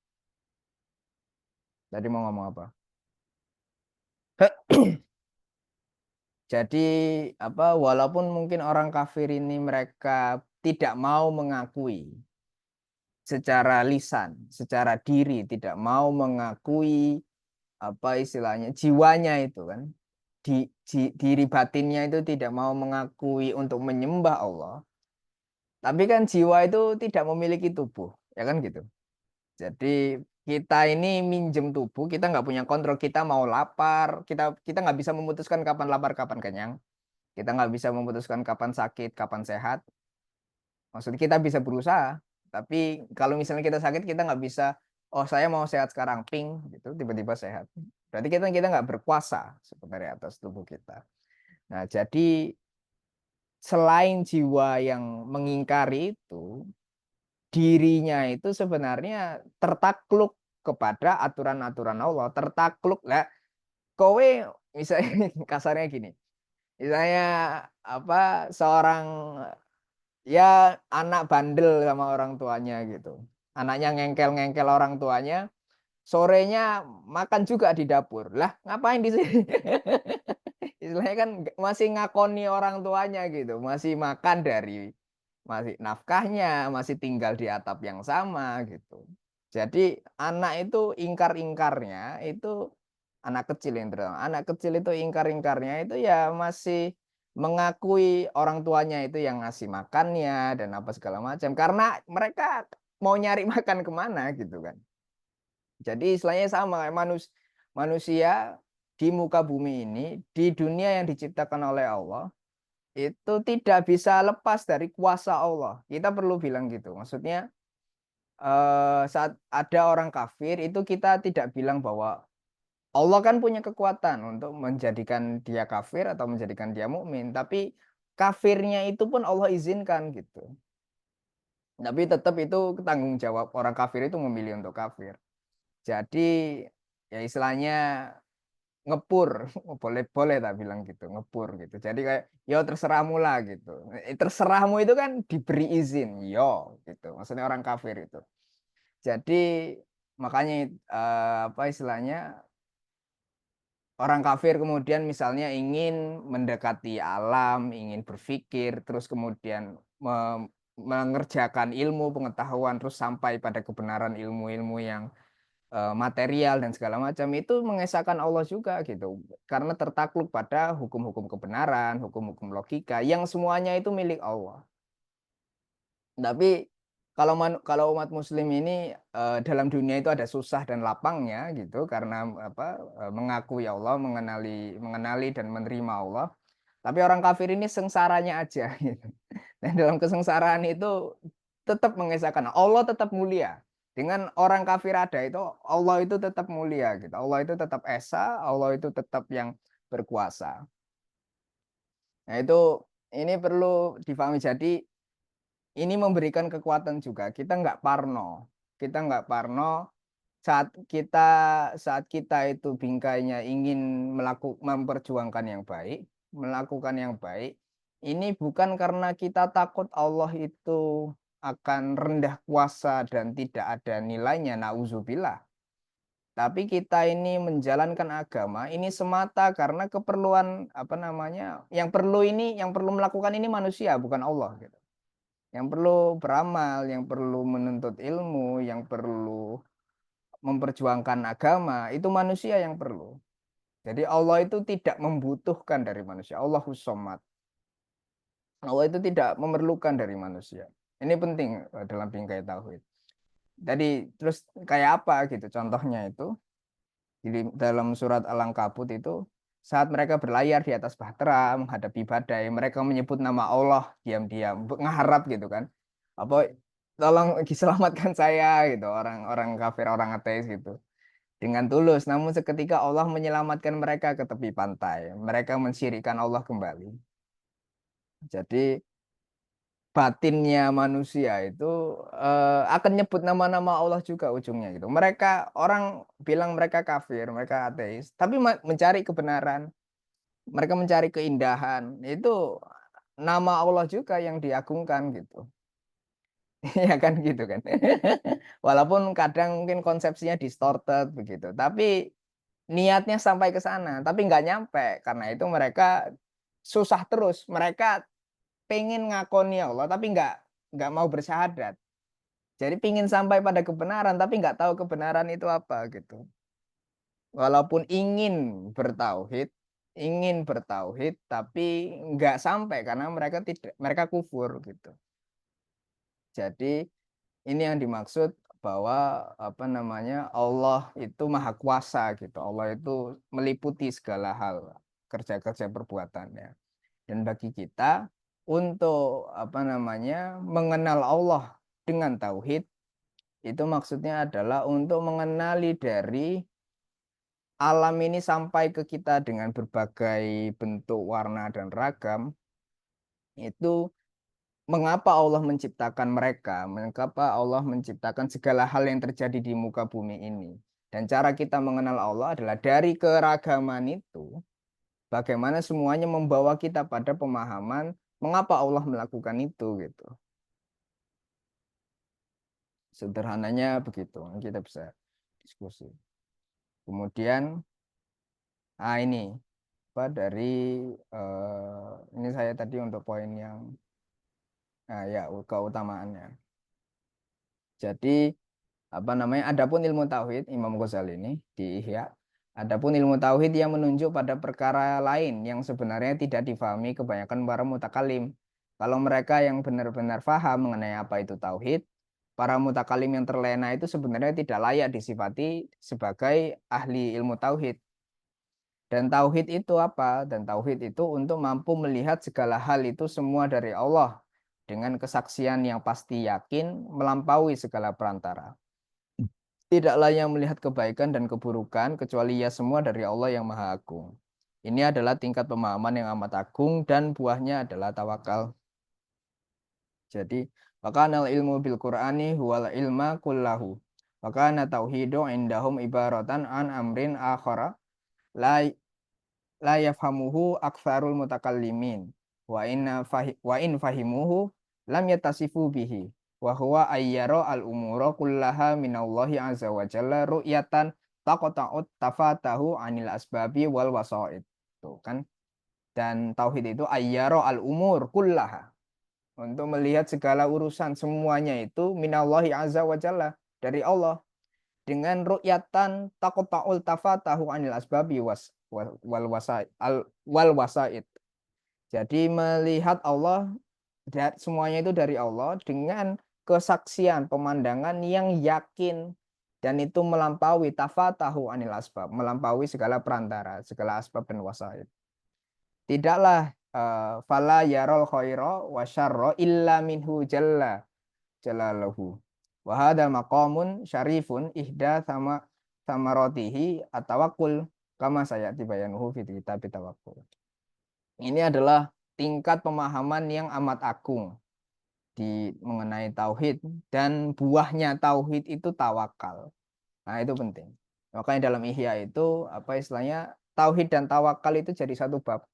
Tadi mau ngomong apa? Jadi walaupun mungkin orang kafir ini mereka tidak mau mengakui secara lisan, secara diri tidak mau mengakui apa istilahnya jiwanya itu kan. Diri batinnya itu tidak mau mengakui untuk menyembah Allah. Tapi kan jiwa itu tidak memiliki tubuh, ya kan gitu. Jadi kita ini minjem tubuh, kita nggak punya kontrol. Kita mau lapar, kita nggak bisa memutuskan kapan lapar, kapan kenyang. Kita nggak bisa memutuskan kapan sakit, kapan sehat. Maksudnya kita bisa berusaha, tapi kalau misalnya kita sakit, kita nggak bisa. Oh saya mau sehat sekarang, ping, gitu tiba-tiba sehat. Berarti kita nggak berkuasa sebenarnya atas tubuh kita. Nah jadi selain jiwa yang mengingkari itu, dirinya itu sebenarnya tertakluk kepada aturan-aturan Allah, tertakluk lah. Kowe misalnya kasarnya gini, misalnya seorang ya anak bandel sama orang tuanya gitu, anaknya ngengkel-ngengkel orang tuanya, sorenya makan juga di dapur lah, ngapain di sini? Istilahnya kan masih ngakoni orang tuanya gitu, masih makan dari masih nafkahnya, masih tinggal di atap yang sama gitu. Jadi anak itu ingkar-ingkarnya itu anak kecil yang terutama. Anak kecil itu ingkar-ingkarnya itu ya masih mengakui orang tuanya itu yang ngasih makannya dan apa segala macam. Karena mereka mau nyari makan kemana gitu kan. Jadi istilahnya sama kayak manusia di muka bumi ini, di dunia yang diciptakan oleh Allah, itu tidak bisa lepas dari kuasa Allah. Kita perlu bilang gitu. Maksudnya saat ada orang kafir itu kita tidak bilang bahwa Allah kan punya kekuatan untuk menjadikan dia kafir atau menjadikan dia mukmin, tapi kafirnya itu pun Allah izinkan gitu. Tapi tetap itu tanggung jawab orang kafir itu memilih untuk kafir. Jadi ya istilahnya ngepur, boleh boleh tak bilang gitu, ngepur gitu. Jadi kayak yo terserahmu lah gitu. Terserahmu itu kan diberi izin, yo gitu. Maksudnya orang kafir itu. Jadi makanya apa istilahnya orang kafir kemudian misalnya ingin mendekati alam, ingin berpikir, terus kemudian mengerjakan ilmu pengetahuan terus sampai pada kebenaran ilmu-ilmu yang material dan segala macam itu mengesahkan Allah juga gitu karena tertakluk pada hukum-hukum kebenaran, hukum-hukum logika yang semuanya itu milik Allah. Tapi kalau umat muslim ini dalam dunia itu ada susah dan lapangnya gitu karena mengakui Allah, mengenali dan menerima Allah. Tapi orang kafir ini sengsaranya aja gitu. Dan dalam kesengsaraan itu tetap mengesahkan Allah tetap mulia. Dengan orang kafir ada itu Allah itu tetap mulia gitu. Allah itu tetap esa, Allah itu tetap yang berkuasa. Nah, itu ini perlu difahami. Jadi ini memberikan kekuatan juga. Kita nggak parno. Kita nggak parno saat kita itu bingkainya ingin memperjuangkan yang baik, melakukan yang baik. Ini bukan karena kita takut Allah itu akan rendah kuasa dan tidak ada nilainya, nauzubillah. Tapi kita ini menjalankan agama ini semata karena keperluan yang perlu melakukan ini manusia bukan Allah gitu. Yang perlu beramal, yang perlu menuntut ilmu, yang perlu memperjuangkan agama, itu manusia yang perlu. Jadi Allah itu tidak membutuhkan dari manusia. Allahus Somad. Allah itu tidak memerlukan dari manusia. Ini penting dalam bingkai tauhid. Jadi terus kayak apa gitu contohnya itu di dalam surat Al-Ankabut itu saat mereka berlayar di atas bahtera menghadapi badai, mereka menyebut nama Allah diam-diam, mengharap gitu kan. Apa tolong diselamatkan saya gitu, orang-orang kafir, orang ateis gitu. Dengan tulus, namun seketika Allah menyelamatkan mereka ke tepi pantai. Mereka mensyirikkan Allah kembali. Jadi batinnya manusia itu akan nyebut nama-nama Allah juga ujungnya gitu. Mereka orang bilang mereka kafir, mereka ateis, tapi mencari kebenaran, mereka mencari keindahan. Itu nama Allah juga yang diagungkan gitu. Ya kan gitu kan. Walaupun kadang mungkin konsepsinya distorted begitu, tapi niatnya sampai ke sana, tapi nggak nyampe. Karena itu mereka susah terus. Mereka pengen ngakoni Allah, tapi nggak mau bersyahadat. Jadi pingin sampai pada kebenaran, tapi nggak tahu kebenaran itu apa gitu. Walaupun ingin bertauhid, tapi nggak sampai karena mereka kufur gitu. Jadi ini yang dimaksud bahwa apa namanya Allah itu maha kuasa gitu. Allah itu meliputi segala hal kerja-kerja perbuatannya. Dan bagi kita untuk apa namanya mengenal Allah dengan tauhid itu maksudnya adalah untuk mengenali dari alam ini sampai ke kita dengan berbagai bentuk warna dan ragam itu mengapa Allah menciptakan mereka, mengapa Allah menciptakan segala hal yang terjadi di muka bumi ini. Dan cara kita mengenal Allah adalah dari keragaman itu, bagaimana semuanya membawa kita pada pemahaman mengapa Allah melakukan itu gitu. Sederhananya begitu, kita bisa diskusi. Kemudian, ini apa dari ini saya tadi untuk poin yang ya keutamaannya. Jadi apa namanya? Adapun ilmu tauhid Imam Ghazali ini di Ihya, adapun ilmu tauhid yang menunjuk pada perkara lain yang sebenarnya tidak difahami kebanyakan para mutakalim. Kalau mereka yang benar-benar paham mengenai apa itu tauhid, para mutakalim yang terlena itu sebenarnya tidak layak disifati sebagai ahli ilmu tauhid. Dan tauhid itu apa? Dan tauhid itu untuk mampu melihat segala hal itu semua dari Allah dengan kesaksian yang pasti yakin melampaui segala perantara. Tidaklah yang melihat kebaikan dan keburukan kecuali ia semua dari Allah yang Maha Agung. Ini adalah tingkat pemahaman yang amat agung dan buahnya adalah tawakal. Jadi, wakana ilmu bil Qur'ani huwal ilma kullahu. Wakana tauhidu indahum ibaratan an amrin akhara la yafhamuhu aktsarul mutakallimin wa in fahimuhu lam yatasifu bihi wa huwa ayyara al umura kullaha minallahi azza wa jalla ru'yatan taqta'ut tafatahu anil asbabi wal wasaid. Tuh kan. Dan tauhid itu ayyara al umur kullaha, untuk melihat segala urusan semuanya itu minallahi azza wa jalla, dari Allah, dengan ru'yatan taqta'ul tafatahu anil asbabi wal wasaid. Jadi melihat Allah semuanya itu dari Allah dengan kesaksian pemandangan yang yakin, dan itu melampaui tafatahu anil asbab, melampaui segala perantara, segala asbab dan wasaid. Tidaklah fala yarol khaira wa syarra illa minhu jalaluhu. Wa hadal maqamun syarifun ihda sama samaratihi atawakul kama sayati bayanuhu fi kitab tawakkul. Ini adalah tingkat pemahaman yang amat agung di mengenai tauhid, dan buahnya tauhid itu tawakal. Nah, itu penting. Makanya dalam Ihya itu apa istilahnya tauhid dan tawakal itu jadi satu bab.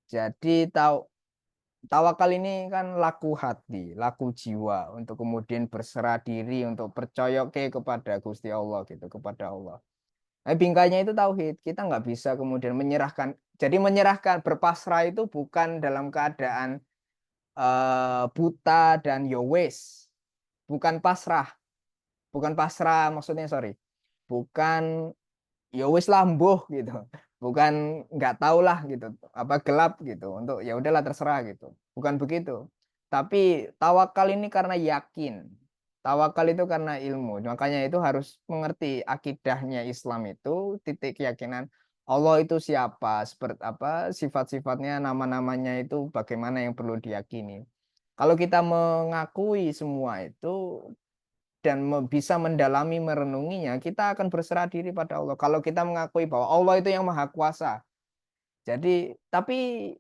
Jadi tawakal ini kan laku hati, laku jiwa untuk kemudian berserah diri, untuk percaya kepada Gusti Allah gitu, kepada Allah. Nah, bingkainya itu tauhid. Kita nggak bisa kemudian menyerahkan. Jadi menyerahkan, berpasrah itu bukan dalam keadaan buta dan yowes. Bukan pasrah. Bukan pasrah maksudnya, sorry. Bukan yowes lambuh gitu. bukan nggak tahu lah gitu, apa gelap gitu, untuk ya udahlah terserah gitu. Bukan begitu. Tapi tawakal ini karena yakin. Tawakal itu karena ilmu. Makanya itu harus mengerti akidahnya Islam itu, titik keyakinan Allah itu siapa, seperti apa sifat-sifatnya, nama-namanya itu bagaimana yang perlu diyakini. Kalau kita mengakui semua itu dan bisa mendalami merenunginya, kita akan berserah diri pada Allah. Kalau kita mengakui bahwa Allah itu yang maha kuasa. Jadi, tapi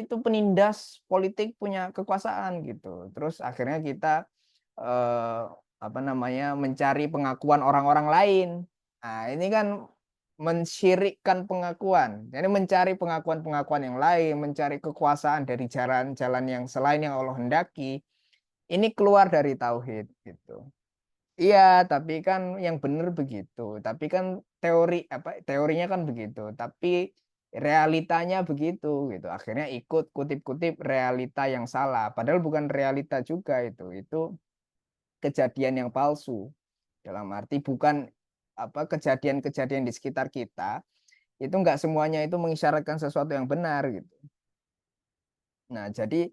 itu penindas politik punya kekuasaan gitu. Terus akhirnya kita eh, apa namanya mencari pengakuan orang-orang lain. Nah, ini kan mensyirikkan pengakuan. Jadi mencari pengakuan-pengakuan yang lain, mencari kekuasaan dari jalan-jalan yang selain yang Allah hendaki. Ini keluar dari tauhid gitu. Iya, tapi kan yang benar begitu. Tapi kan teorinya kan begitu. Tapi realitanya begitu gitu. Akhirnya ikut kutip-kutip realita yang salah. Padahal bukan realita juga itu. Itu kejadian yang palsu. Dalam arti bukan apa kejadian-kejadian di sekitar kita itu enggak semuanya itu mengisyaratkan sesuatu yang benar gitu. Nah, jadi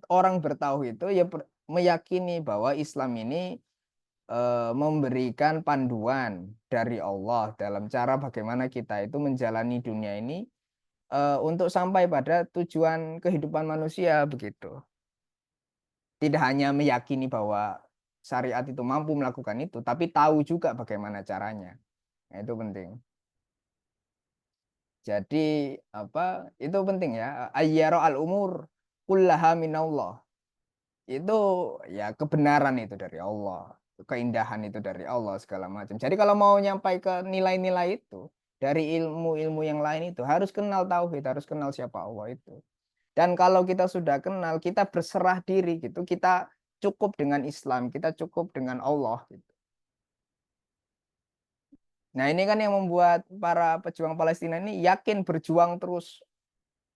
orang bertauhid itu ya meyakini bahwa Islam ini memberikan panduan dari Allah dalam cara bagaimana kita itu menjalani dunia ini untuk sampai pada tujuan kehidupan manusia begitu. Tidak hanya meyakini bahwa syariat itu mampu melakukan itu, tapi tahu juga bagaimana caranya. Nah, itu penting. Jadi apa? Itu penting ya. Ayyara al-umur kullaha minallah. Itu ya kebenaran itu dari Allah, keindahan itu dari Allah segala macam. Jadi kalau mau nyampai ke nilai-nilai itu dari ilmu-ilmu yang lain itu harus kenal tauhid, harus kenal siapa Allah itu. Dan kalau kita sudah kenal, kita berserah diri gitu, kita cukup dengan Islam, kita cukup dengan Allah gitu. Nah, ini kan yang membuat para pejuang Palestina ini yakin berjuang terus.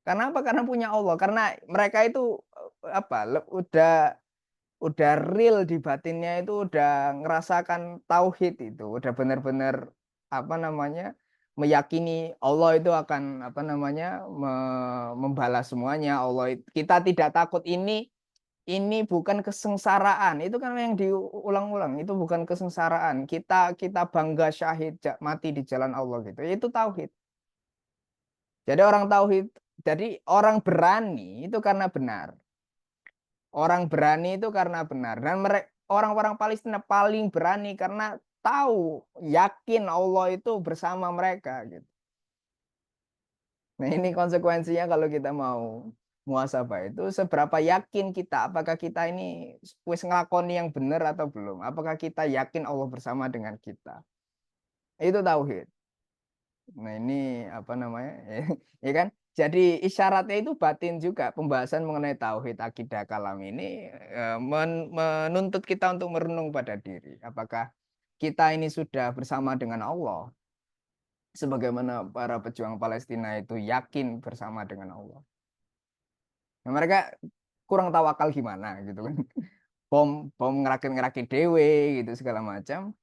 Karena apa? Karena punya Allah. Karena mereka itu udah real di batinnya itu udah ngerasakan tauhid itu udah benar-benar apa namanya meyakini Allah itu akan apa namanya membalas semuanya Allah kita tidak takut ini bukan kesengsaraan itu kan yang diulang-ulang itu bukan kesengsaraan kita kita bangga syahid mati di jalan Allah gitu itu tauhid jadi orang tauhid jadi orang berani itu karena benar. Orang berani itu karena benar dan mereka orang-orang Palestina paling berani karena tahu yakin Allah itu bersama mereka gitu. Nah, ini konsekuensinya kalau kita mau muhasabah itu seberapa yakin kita apakah kita ini wis ngelakoni yang benar atau belum? Apakah kita yakin Allah bersama dengan kita? Itu tauhid. Nah, ini apa namanya? Ya kan? Jadi isyaratnya itu batin juga. Pembahasan mengenai tauhid akidah kalam ini menuntut kita untuk merenung pada diri. Apakah kita ini sudah bersama dengan Allah? Sebagaimana para pejuang Palestina itu yakin bersama dengan Allah. Nah, mereka kurang tawakal gimana gitu kan. Bom bom ngerakit-ngerakit dewe gitu segala macam.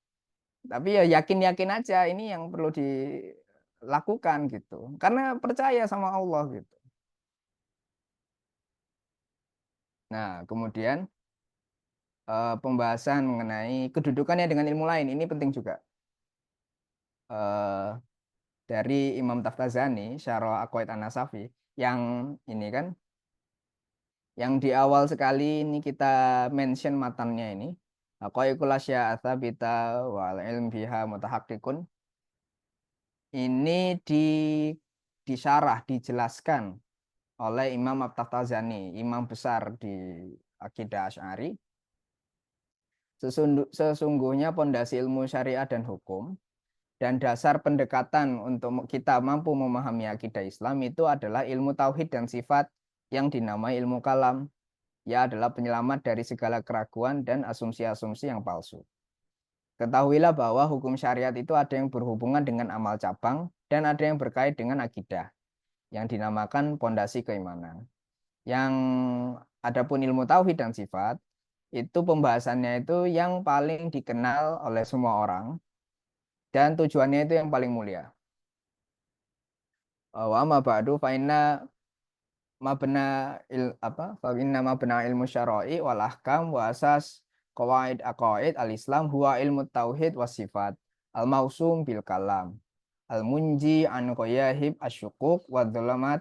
Tapi ya yakin-yakin aja ini yang perlu dilakukan gitu. Karena percaya sama Allah gitu. Nah, kemudian pembahasan mengenai kedudukannya dengan ilmu lain ini penting juga. Eh, dari Imam Taftazani, Syarah Aqwaid An-Nasafi, yang ini kan, yang di awal sekali ini kita mention matannya ini. Aqwaikul asya atsabita wal ilm biha mutahaqqikun. Ini disyarah, dijelaskan oleh Imam At-Taftazani, imam besar di akidah Asy'ari. Sesungguhnya pondasi ilmu syariat dan hukum dan dasar pendekatan untuk kita mampu memahami akidah Islam itu adalah ilmu tauhid dan sifat yang dinamai ilmu kalam. Ia adalah penyelamat dari segala keraguan dan asumsi-asumsi yang palsu. Ketahuilah bahwa hukum syariat itu ada yang berhubungan dengan amal cabang dan ada yang berkait dengan akidah yang dinamakan pondasi keimanan. Yang adapun ilmu tauhid dan sifat itu pembahasannya itu yang paling dikenal oleh semua orang dan tujuannya itu yang paling mulia. Wa ma ba'du fa inna mabna fa inna mabna ilmu syara'i wal ahkam wa asas qawaid aqaid al Islam huwa ilmu tauhid was sifat al mausum bil kalam al munji an qayahib asyukuk wa dhulamat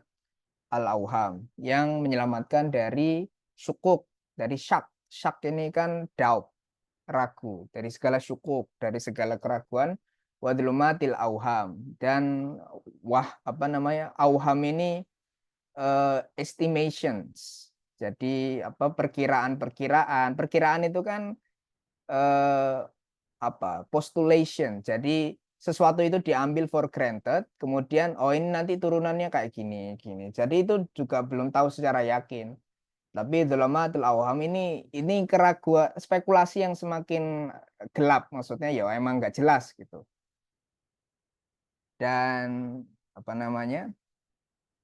al auham, yang menyelamatkan dari syukuk, dari syak. Syak ini kan doubt, ragu, dari segala syukuk, dari segala keraguan, wa dhulumatil auham, dan apa namanya, auham ini estimations. Jadi apa, perkiraan. Perkiraan itu kan eh, apa, postulation. Jadi sesuatu itu diambil for granted, kemudian oh ini nanti turunannya kayak gini, gini. Jadi itu juga belum tahu secara yakin. Tapi dzulamatul awham ini keraguan, spekulasi yang semakin gelap, maksudnya ya emang nggak jelas gitu. Dan apa namanya?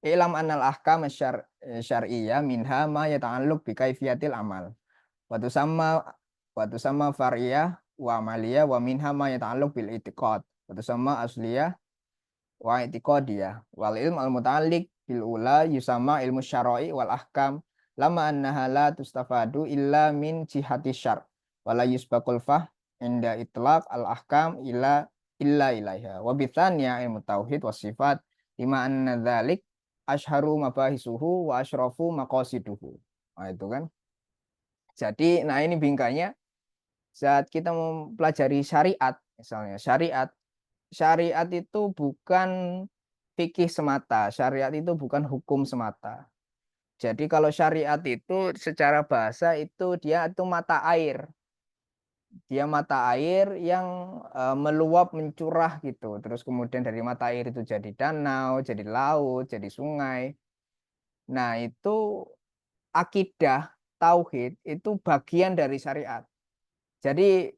Ilam anal ahkam syar'iyyah minha ma yata'alluq bi kaifiyatil amal. Watu sama far'iyah wa amaliyah wa minha ma yata'alluq bil i'tiqad. Watu sama asliyah wa i'tiqadiyah. Wal ilm al muta'alliq bil ula yusama ilmu syara'i wal ahkam lama annaha la tustafadu illa min jihati syar' wala yusbaqul fah inda itlaq al ahkam illa ilaiha. Wa bithaniya ilmu tauhid was sifat lima anna dzalik asharu mabahisuhu wa asyrafu maqasiduhu. Nah, itu kan. Jadi, nah ini bingkainya saat kita mempelajari syariat, misalnya syariat itu bukan fikih semata, syariat itu bukan hukum semata. Jadi kalau syariat itu secara bahasa itu dia itu mata air. Dia mata air yang meluap mencurah gitu. Terus kemudian dari mata air itu jadi danau, jadi laut, jadi sungai. Nah, itu akidah tauhid itu bagian dari syariat. Jadi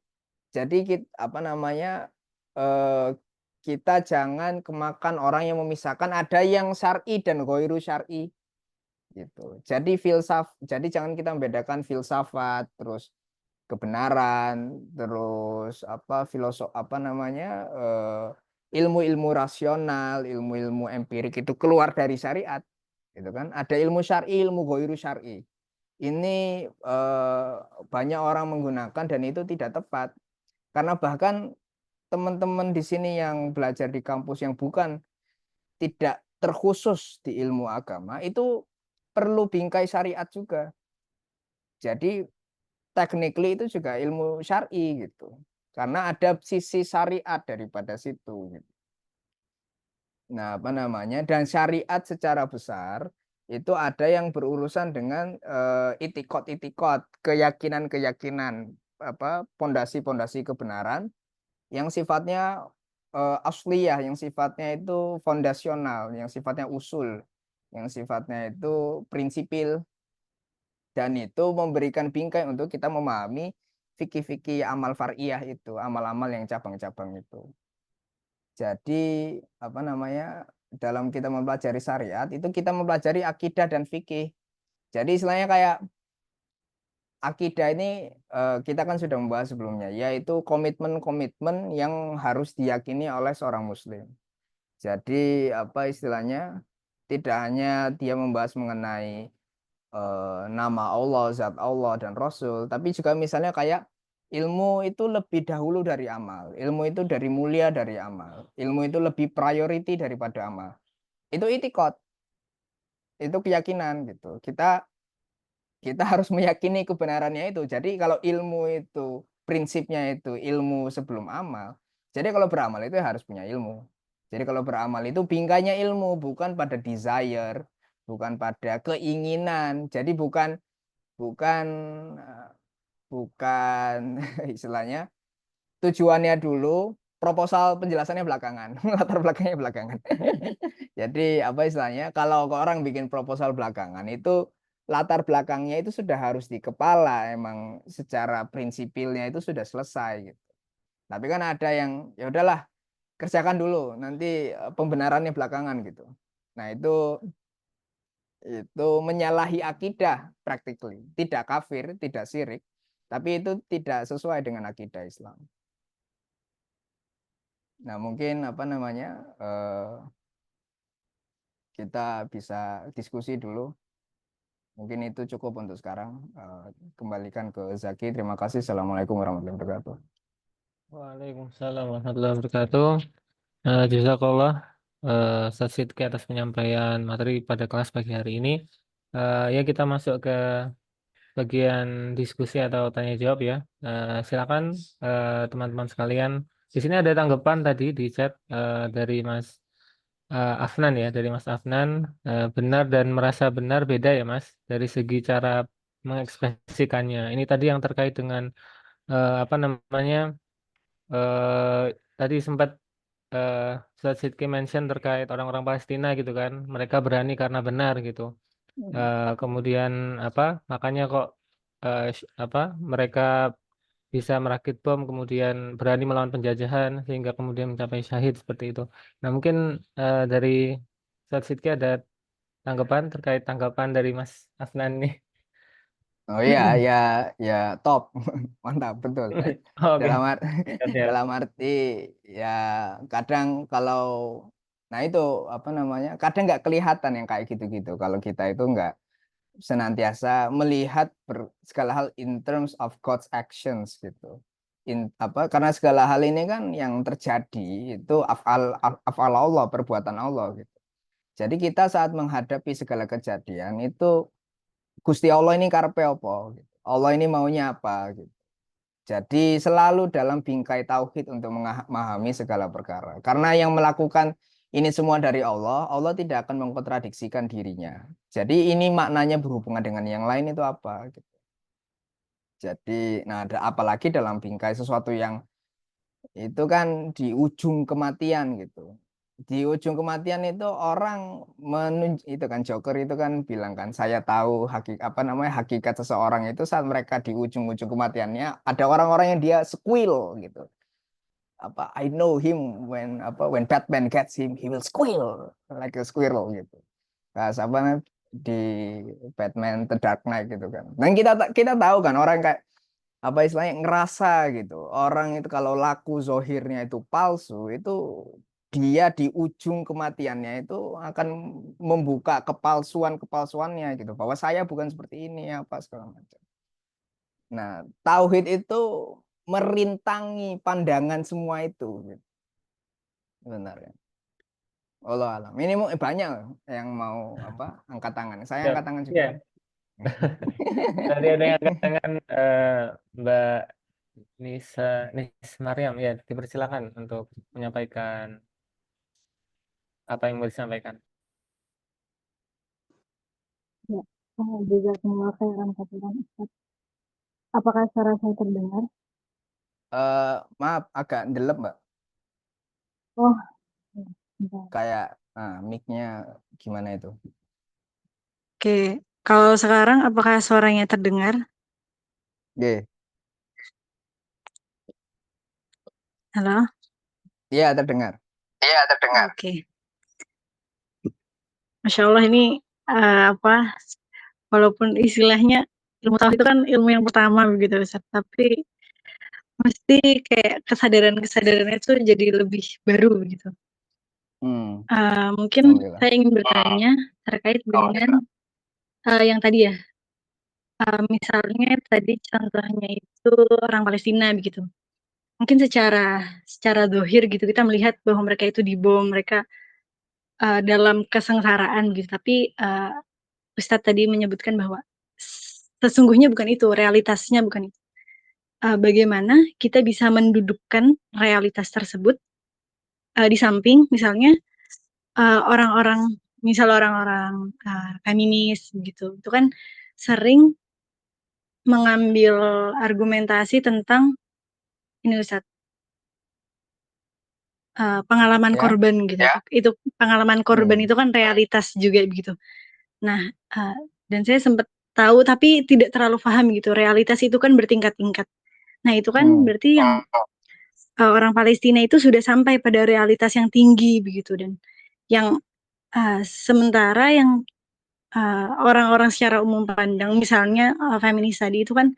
apa namanya, eh, kita jangan kemakan orang yang memisahkan ada yang syar'i dan ghairu syar'i gitu. Jadi jangan kita membedakan filsafat, terus kebenaran, terus apa filosof apa namanya, ilmu-ilmu rasional, ilmu-ilmu empirik itu keluar dari syariat gitu kan. Ada ilmu syar'i, ilmu ghairu syar'i. Ini eh, banyak orang menggunakan dan itu tidak tepat. Karena bahkan teman-teman di sini yang belajar di kampus yang bukan tidak terkhusus di ilmu agama itu perlu bingkai syariat juga. Jadi technically itu juga ilmu syar'i gitu. Karena ada sisi syariat daripada situ gitu. Nah, apa namanya? Dan syariat secara besar itu ada yang berurusan dengan itikot-itikot, keyakinan-keyakinan, apa, pondasi-pondasi kebenaran yang sifatnya asliyah, yang sifatnya itu fondasional, yang sifatnya usul, yang sifatnya itu prinsipil, dan itu memberikan bingkai untuk kita memahami fikih-fikih amal far'iyah itu, amal-amal yang cabang-cabang itu. Jadi apa namanya, dalam kita mempelajari syariat itu kita mempelajari akidah dan fikih. Jadi istilahnya kayak akidah ini kita kan sudah membahas sebelumnya, yaitu komitmen-komitmen yang harus diyakini oleh seorang muslim. Jadi apa istilahnya, tidak hanya dia membahas mengenai nama Allah, zat Allah dan Rasul, tapi juga misalnya kayak ilmu itu lebih dahulu dari amal, ilmu itu dari mulia dari amal, ilmu itu lebih priority daripada amal. Itu itikot, itu keyakinan gitu. Kita harus meyakini kebenarannya itu. Jadi kalau ilmu itu prinsipnya itu ilmu sebelum amal. Jadi kalau beramal itu harus punya ilmu. Jadi kalau beramal itu bingkainya ilmu, bukan pada desire, bukan pada keinginan. Jadi bukan bukan eh, bukan istilahnya tujuannya dulu, proposal penjelasannya belakangan, latar belakangnya belakangan. Jadi apa istilahnya? Kalau orang bikin proposal belakangan itu latar belakangnya itu sudah harus di kepala, emang secara prinsipilnya itu sudah selesai gitu. Tapi kan ada yang ya udahlah kerjakan dulu, nanti pembenarannya belakangan gitu. Nah itu menyalahi akidah practically, tidak kafir, tidak syirik, tapi itu tidak sesuai dengan akidah Islam. Nah, mungkin apa namanya, kita bisa diskusi dulu. Mungkin itu cukup untuk sekarang. Kembalikan ke Zaki. Terima kasih. Assalamualaikum warahmatullahi wabarakatuh.
Waalaikumsalam warahmatullahi wabarakatuh. Jazakallah Ustaz Sidki atas penyampaian materi pada kelas pagi hari ini. Ya kita masuk ke bagian diskusi atau tanya jawab ya. Silakan teman-teman sekalian. Di sini ada tanggapan tadi di chat dari Mas Afnan ya, dari Mas Afnan. Benar dan merasa benar beda ya Mas, dari segi cara mengekspresikannya. Ini tadi yang terkait dengan apa namanya? eh Tadi sempat eh Ustaz Sidki mention terkait orang-orang Palestina gitu kan, mereka berani karena benar gitu. Kemudian apa? Makanya kok apa? Mereka bisa merakit bom, kemudian berani melawan penjajahan sehingga kemudian mencapai syahid seperti itu. Nah mungkin dari Ustaz Sidki ada tanggapan terkait tanggapan dari Mas Afnan nih.
Oh iya, ya, ya top, mantap, betul.
Oke,
Dalam
siap-siap.
dalam arti ya kadang kalau, nah itu apa namanya, kadang nggak kelihatan yang kayak gitu-gitu. Kalau kita itu nggak senantiasa melihat segala hal in terms of God's actions gitu. Apa karena segala hal ini kan yang terjadi itu afal Allah, perbuatan Allah gitu. Jadi kita saat menghadapi segala kejadian itu Gusti Allah ini karepe apa gitu. Allah ini maunya apa gitu. Jadi selalu dalam bingkai tauhid untuk memahami segala perkara. Karena yang melakukan ini semua dari Allah, Allah tidak akan mengkontradiksikan dirinya. Jadi ini maknanya berhubungan dengan yang lain itu apa gitu. Jadi nah apalagi dalam bingkai sesuatu yang itu kan di ujung kematian gitu. Di ujung kematian itu orang itu kan Joker itu kan bilang kan saya tahu apa namanya hakikat seseorang itu saat mereka di ujung-ujung kematiannya ada orang-orang yang dia squeal gitu. Apa I know him when Batman gets him he will squeal like a squirrel gitu. Nah, apa di Batman The Dark Knight gitu kan. Dan kita tahu kan orang kayak apa istilahnya ngerasa gitu. Orang itu kalau laku zohirnya itu palsu, itu dia di ujung kematiannya itu akan membuka kepalsuannya gitu. Bahwa saya bukan seperti ini apa segala macam. Nah, tauhid itu merintangi pandangan semua itu. Gitu. Benar ya. Allah alam. Ini banyak yang mau apa angkat tangan. Saya
Siap.
angkat tangan juga.
Ya, tadi ada yang angkat tangan Mbak Nisa, Mariam ya, dipersilakan untuk menyampaikan apa yang mau disampaikan.
Ya, juga semua khairan katakan Ustaz. Apakah suara saya terdengar?
Maaf agak ndelep Mbak.
Oh, ya, bentar.
Kayak mic-nya gimana itu?
Oke, kalau sekarang apakah suaranya terdengar?
Oke,
Halo?
iya terdengar.
Iya, terdengar. Oke. Masya Allah ini apa? Walaupun istilahnya ilmu tauhid itu kan ilmu yang pertama begitu Ustaz, tapi mesti kayak kesadaran-kesadarannya itu jadi lebih baru begitu. Mungkin
Alhamdulillah.
saya ingin bertanya terkait dengan yang tadi ya, misalnya tadi contohnya itu orang Palestina begitu. Mungkin secara zahir gitu kita melihat bahwa mereka itu dibom, mereka dalam kesengsaraan gitu. Tapi Ustadz tadi menyebutkan bahwa sesungguhnya bukan itu, realitasnya bukan itu. Bagaimana kita bisa mendudukkan realitas tersebut di samping misalnya orang-orang misal orang-orang feminis gitu, itu kan sering mengambil argumentasi tentang ini Ustadz, pengalaman
Ya.
korban gitu. Ya. Itu pengalaman korban
Hmm.
itu kan realitas juga begitu. Nah, dan saya sempat tahu tapi tidak terlalu paham gitu. Realitas itu kan bertingkat-tingkat. Nah, itu kan berarti yang orang Palestina itu sudah sampai pada realitas yang tinggi begitu dan yang sementara yang orang-orang secara umum pandang misalnya feminis tadi itu kan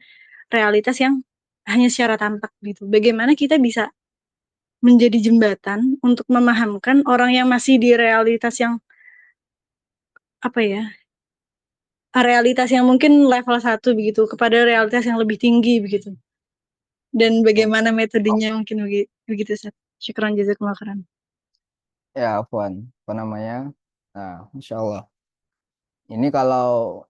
realitas yang hanya secara tampak gitu. Bagaimana kita bisa menjadi jembatan untuk memahamkan orang yang masih di realitas yang apa ya, realitas yang mungkin level 1 begitu kepada realitas yang lebih tinggi begitu. Dan bagaimana metodenya mungkin begitu Ustaz. Syukran jazakumullah khairan.
Ya, Afwan, apa namanya? Nah, Insya Allah. Ini kalau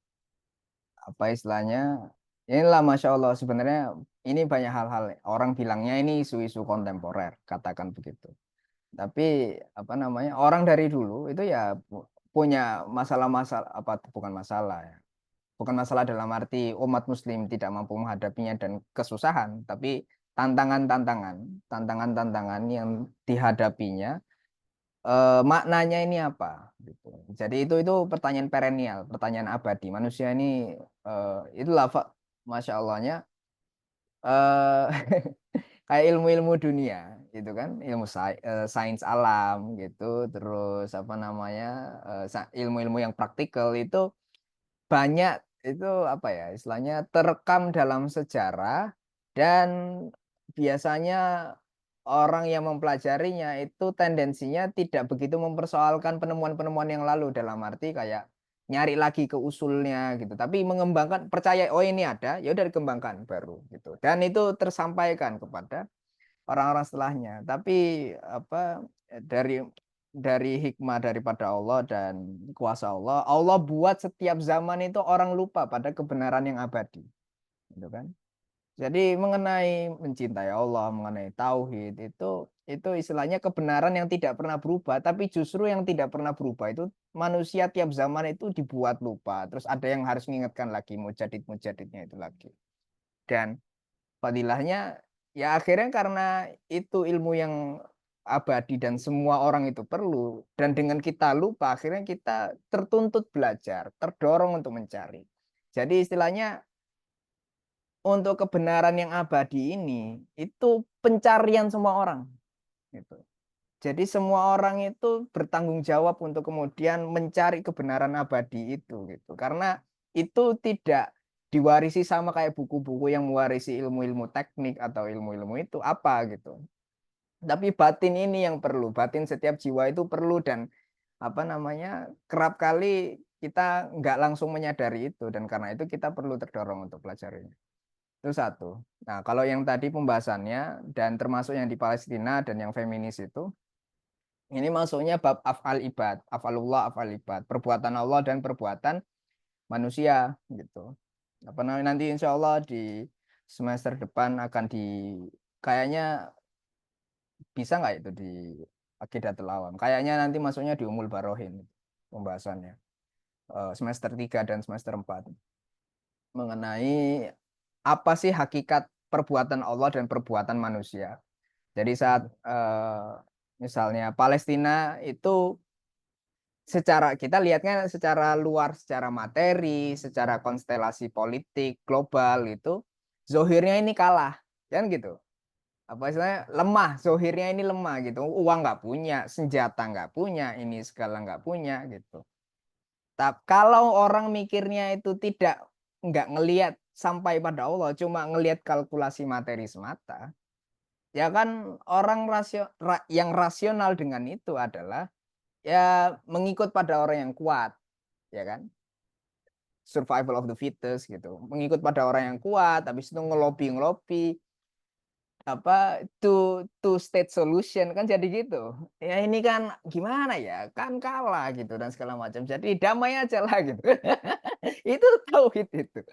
apa istilahnya? Inilah Masya Allah sebenarnya ini banyak hal-hal orang bilangnya ini isu-isu kontemporer, katakan begitu. Tapi apa namanya? Orang dari dulu itu ya punya masalah-masalah apa bukan masalah ya. Bukan masalah dalam arti umat muslim tidak mampu menghadapinya dan kesusahan, tapi tantangan-tantangan, tantangan-tantangan yang dihadapinya maknanya ini apa gitu. Jadi itu pertanyaan perennial, pertanyaan abadi. Manusia ini itulah Masya Allahnya eh kayak ilmu-ilmu dunia gitu kan, ilmu sains alam gitu, terus apa namanya ilmu-ilmu yang praktikal itu banyak itu apa ya istilahnya terekam dalam sejarah dan biasanya orang yang mempelajarinya itu tendensinya tidak begitu mempersoalkan penemuan-penemuan yang lalu dalam arti kayak nyari lagi ke usulnya gitu tapi mengembangkan percaya oh ini ada ya udah dikembangkan baru gitu dan itu tersampaikan kepada orang-orang setelahnya tapi apa dari hikmah daripada Allah dan kuasa Allah, Allah buat setiap zaman itu orang lupa pada kebenaran yang abadi, gitu kan? Jadi mengenai mencintai Allah, mengenai tauhid itu istilahnya kebenaran yang tidak pernah berubah, tapi justru yang tidak pernah berubah itu manusia tiap zaman itu dibuat lupa, terus ada yang harus mengingatkan lagi mujadid-mujadidnya itu lagi. Dan fadilahnya ya akhirnya karena itu ilmu yang abadi dan semua orang itu perlu dan dengan kita lupa akhirnya kita tertuntut belajar, terdorong untuk mencari. Jadi istilahnya untuk kebenaran yang abadi ini itu pencarian semua orang gitu. Jadi semua orang itu bertanggung jawab untuk kemudian mencari kebenaran abadi itu gitu. Karena itu tidak diwarisi sama kayak buku-buku yang mewarisi ilmu-ilmu teknik atau ilmu-ilmu itu apa gitu. Tapi batin ini yang perlu, batin setiap jiwa itu perlu dan apa namanya kerap kali kita nggak langsung menyadari itu dan karena itu kita perlu terdorong untuk pelajarinya. Itu satu. Nah kalau yang tadi pembahasannya dan termasuk yang di Palestina dan yang feminis itu, ini masuknya bab af'al ibad, af'alullah, af'al ibad, perbuatan Allah dan perbuatan manusia gitu. Apa namanya nanti insya Allah di semester depan akan kayaknya bisa nggak itu di Aqidatul Awam. Kayaknya nanti masuknya di Umul Barohin pembahasannya. Semester 3 dan semester 4 mengenai apa sih hakikat perbuatan Allah dan perbuatan manusia. Jadi saat misalnya Palestina itu secara kita lihatnya secara luar, secara materi, secara konstelasi politik global itu, zohirnya ini kalah, kan gitu. Apa istilahnya lemah, zohirnya ini lemah gitu. Uang nggak punya, senjata nggak punya, ini segala nggak punya gitu. Tapi kalau orang mikirnya itu nggak ngelihat sampai pada Allah, cuma ngelihat kalkulasi materi semata, ya kan orang yang rasional dengan itu adalah ya mengikut pada orang yang kuat, ya kan? Survival of the fittest gitu. Mengikut pada orang yang kuat, habis itu ngelobi apa two state solution kan jadi gitu. Ya ini kan gimana ya? Kan kalah gitu dan segala macam. Jadi damai aja lah gitu. Itu tauhid itu.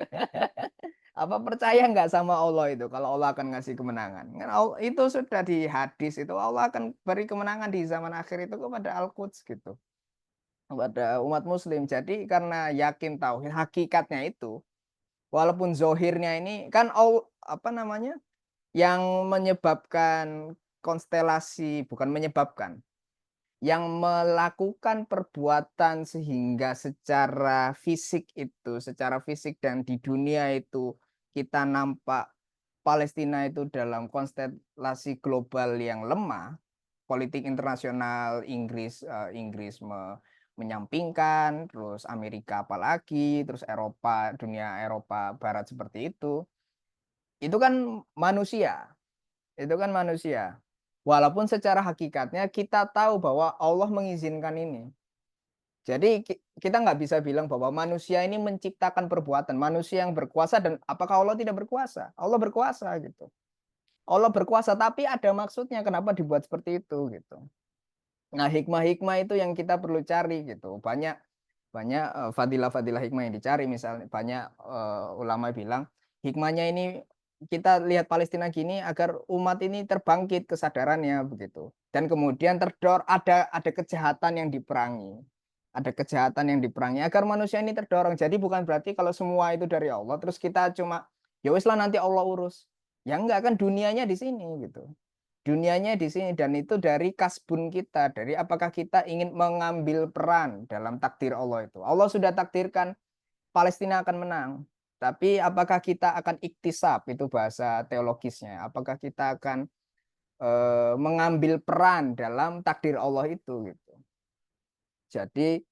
Apa percaya nggak sama Allah itu kalau Allah akan ngasih kemenangan? Kan itu sudah di hadis itu Allah akan beri kemenangan di zaman akhir itu kepada Al-Quds gitu. Kepada umat muslim. Jadi karena yakin tauhid hakikatnya itu walaupun zohirnya ini kan apa namanya yang menyebabkan konstelasi bukan menyebabkan yang melakukan perbuatan sehingga secara fisik dan di dunia itu kita nampak Palestina itu dalam konstelasi global yang lemah, politik internasional Inggris menyampingkan, terus Amerika apalagi, terus dunia Eropa Barat seperti itu kan manusia, itu kan manusia. Walaupun secara hakikatnya kita tahu bahwa Allah mengizinkan ini. Jadi kita nggak bisa bilang bahwa manusia ini menciptakan perbuatan, manusia yang berkuasa, dan apakah Allah tidak berkuasa? Allah berkuasa gitu. Allah berkuasa, tapi ada maksudnya kenapa dibuat seperti itu gitu. Nah, hikmah-hikmah itu yang kita perlu cari gitu. Banyak banyak fadilah-fadilah hikmah yang dicari. Misalnya banyak ulama bilang hikmahnya ini kita lihat Palestina gini agar umat ini terbangkit kesadarannya begitu. Dan kemudian ada kejahatan yang diperangi. Ada kejahatan yang diperangi agar manusia ini terdorong. Jadi bukan berarti kalau semua itu dari Allah terus kita cuma ya wis lah nanti Allah urus. Ya enggak, kan dunianya di sini gitu. Dunianya di sini, dan itu dari kasbun kita, dari apakah kita ingin mengambil peran dalam takdir Allah itu. Allah sudah takdirkan Palestina akan menang. Tapi apakah kita akan iktisab, itu bahasa teologisnya. Apakah kita akan mengambil peran dalam takdir Allah itu gitu. Jadi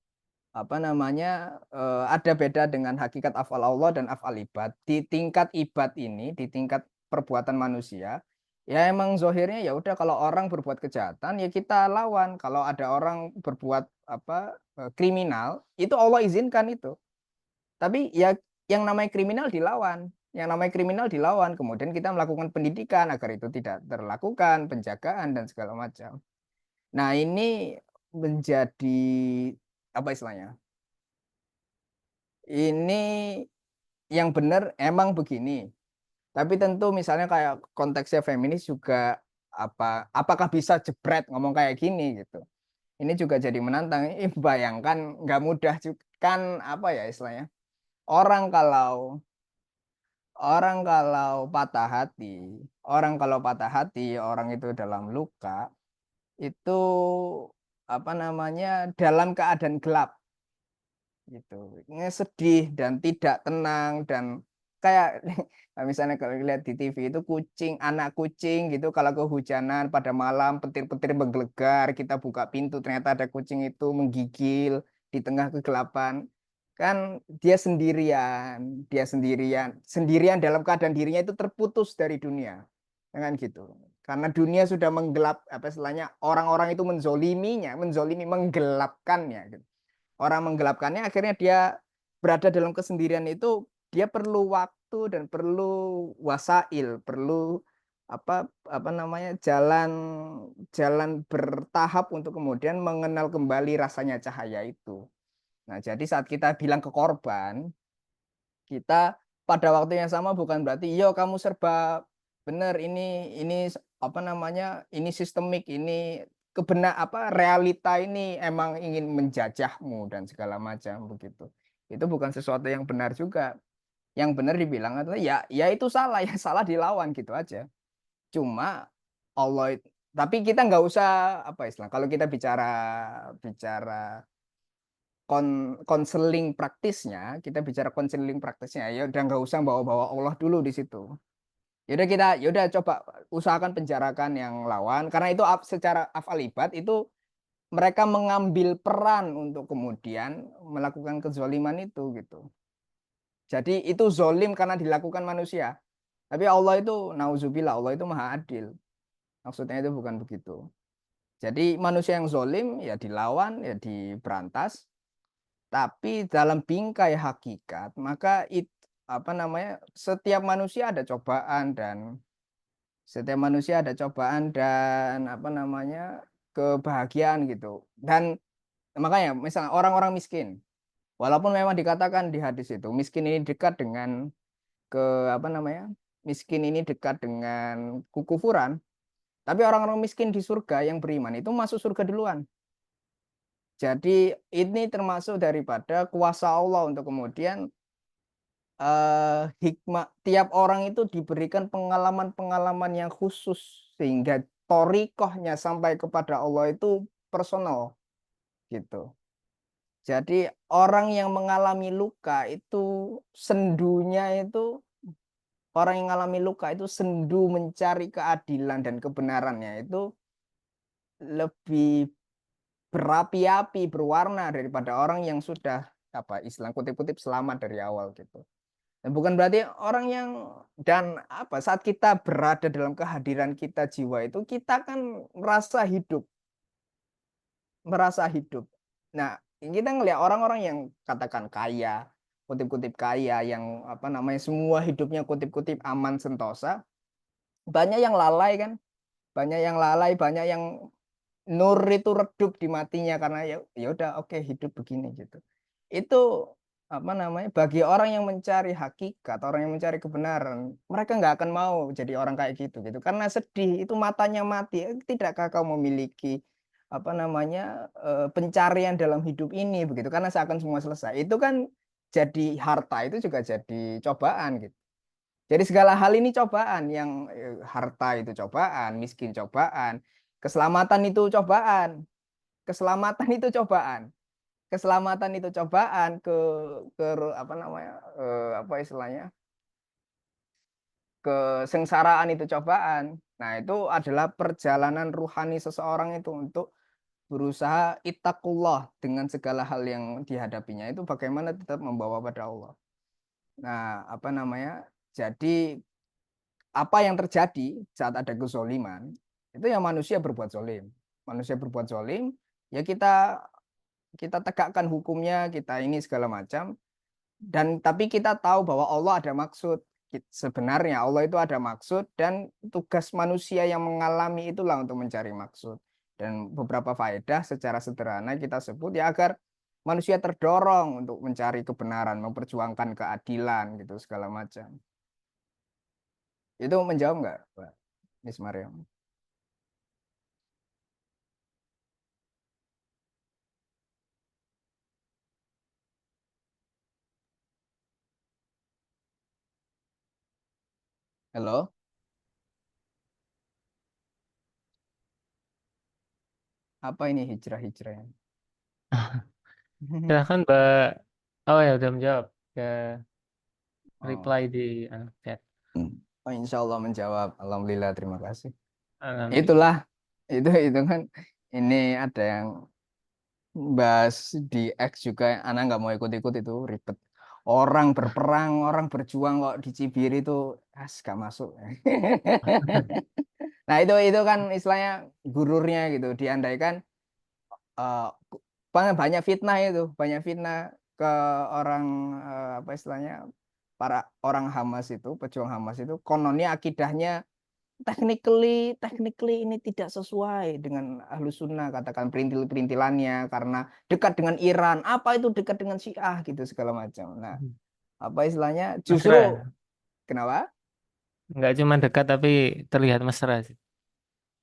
apa namanya ada beda dengan hakikat afal Allah dan afal ibad. Di tingkat ibad ini, di tingkat perbuatan manusia, ya emang zohirnya ya udah, kalau orang berbuat kejahatan ya kita lawan. Kalau ada orang berbuat kriminal, itu Allah izinkan itu. Tapi ya yang namanya kriminal dilawan. Yang namanya kriminal dilawan, kemudian kita melakukan pendidikan agar itu tidak terlakukan, penjagaan dan segala macam. Nah, ini menjadi apa istilahnya? Ini yang benar emang begini. Tapi tentu misalnya kayak konteksnya feminis juga apakah bisa jebret ngomong kayak gini gitu. Ini juga jadi menantang. Bayangkan nggak mudah juga kan, apa ya istilahnya? Orang kalau orang itu dalam luka itu apa namanya? Dalam keadaan gelap gitu, sedih dan tidak tenang, dan kayak misalnya kalau lihat di TV itu anak kucing gitu, kalau kehujanan pada malam petir-petir menggelegar, kita buka pintu ternyata ada kucing itu menggigil di tengah kegelapan, kan dia sendirian dalam keadaan dirinya itu terputus dari dunia, dengan gitu, karena dunia sudah menggelap, apa istilahnya, orang-orang itu menggelapkannya gitu. Orang menggelapkannya, akhirnya dia berada dalam kesendirian itu, dia perlu waktu dan perlu wasail, perlu apa namanya, jalan jalan bertahap untuk kemudian mengenal kembali rasanya cahaya itu. Nah, jadi saat kita bilang ke korban, kita pada waktu yang sama bukan berarti yo kamu serba benar, ini apa namanya, ini sistemik, ini realita ini emang ingin menjajahmu dan segala macam begitu. Itu bukan sesuatu yang benar juga. Yang benar dibilang adalah ya itu salah, ya salah dilawan gitu aja. Cuma tapi kita nggak usah apa istilah, kalau kita bicara bicara konseling praktisnya, ya udah nggak usah bawa-bawa Allah dulu di situ. Ya udah coba usahakan penjarakan yang lawan, karena itu secara afal ibad itu mereka mengambil peran untuk kemudian melakukan kezoliman itu gitu. Jadi itu zolim karena dilakukan manusia. Tapi Allah itu nauzubillah, Allah itu maha adil. Maksudnya itu bukan begitu. Jadi manusia yang zolim ya dilawan, ya diberantas. Tapi dalam bingkai hakikat, maka apa namanya, setiap manusia ada cobaan, dan apa namanya, kebahagiaan gitu. Dan makanya misalnya orang-orang miskin, walaupun memang dikatakan di hadis itu miskin ini dekat dengan apa namanya, miskin ini dekat dengan kekufuran, tapi orang-orang miskin di surga yang beriman itu masuk surga duluan. Jadi ini termasuk daripada kuasa Allah untuk kemudian hikmah, tiap orang itu diberikan pengalaman-pengalaman yang khusus sehingga torikohnya sampai kepada Allah itu personal gitu. Jadi orang yang mengalami luka itu sendu mencari keadilan dan kebenarannya itu lebih berapi-api, berwarna daripada orang yang sudah istilah kutip-kutip selamat dari awal gitu. Dan bukan berarti orang yang, dan saat kita berada dalam kehadiran kita jiwa itu kita kan merasa hidup. Nah, kita ngelihat orang-orang yang katakan kaya, kutip-kutip kaya, yang apa namanya semua hidupnya kutip-kutip aman sentosa, banyak yang lalai kan, banyak yang lalai, banyak yang nur itu redup di matinya karena ya udah oke hidup begini gitu. Itu apa namanya bagi orang yang mencari hakikat, orang yang mencari kebenaran, mereka nggak akan mau jadi orang kayak gitu karena sedih, itu matanya mati. Tidakkah kau memiliki apa namanya pencarian dalam hidup ini begitu, karena seakan semua selesai. Itu kan jadi harta itu juga jadi cobaan gitu. Jadi segala hal ini cobaan, yang harta itu cobaan, miskin cobaan, keselamatan itu cobaan, keselamatan itu cobaan, keselamatan itu cobaan, ke apa namanya apa istilahnya, kesengsaraan itu cobaan. Nah, itu adalah perjalanan ruhani seseorang itu untuk berusaha ittaqullah dengan segala hal yang dihadapinya, itu bagaimana tetap membawa pada Allah. Nah, apa namanya? Jadi apa yang terjadi saat ada kezoliman itu ya manusia berbuat zolim, manusia berbuat zolim, ya kita tegakkan hukumnya, kita ini segala macam. Dan tapi kita tahu bahwa Allah ada maksud. Sebenarnya Allah itu ada maksud, dan tugas manusia yang mengalami itulah untuk mencari maksud. Dan beberapa faedah secara sederhana kita sebut ya agar manusia terdorong untuk mencari kebenaran, memperjuangkan keadilan gitu segala macam. Itu menjawab nggak, Pak Miss Maryam? Halo? Apa ini hijrah-hijrah?
Silahkan Mbak. Oh ya udah menjawab ke
Oh.
reply di chat.
Oh, insya Allah menjawab. Alhamdulillah, terima kasih.
Alhamdulillah.
Itulah, itu kan ini ada yang bahas di X juga, anak nggak mau ikut-ikut, itu ribet. Orang berperang, orang berjuang kok di Cibir itu gak masuk. Nah, itu kan istilahnya gururnya gitu. Diandaikan eh, banyak fitnah itu, banyak fitnah ke orang apa istilahnya para orang Hamas itu, pejuang Hamas itu, kononnya akidahnya technically ini tidak sesuai dengan Ahlus Sunnah, katakan perintil-perintilannya karena dekat dengan Iran, apa itu dekat dengan Syiah gitu segala macam. Nah, apa istilahnya justru
Mesra.
kenapa?
Nggak cuma dekat tapi terlihat mesra sih.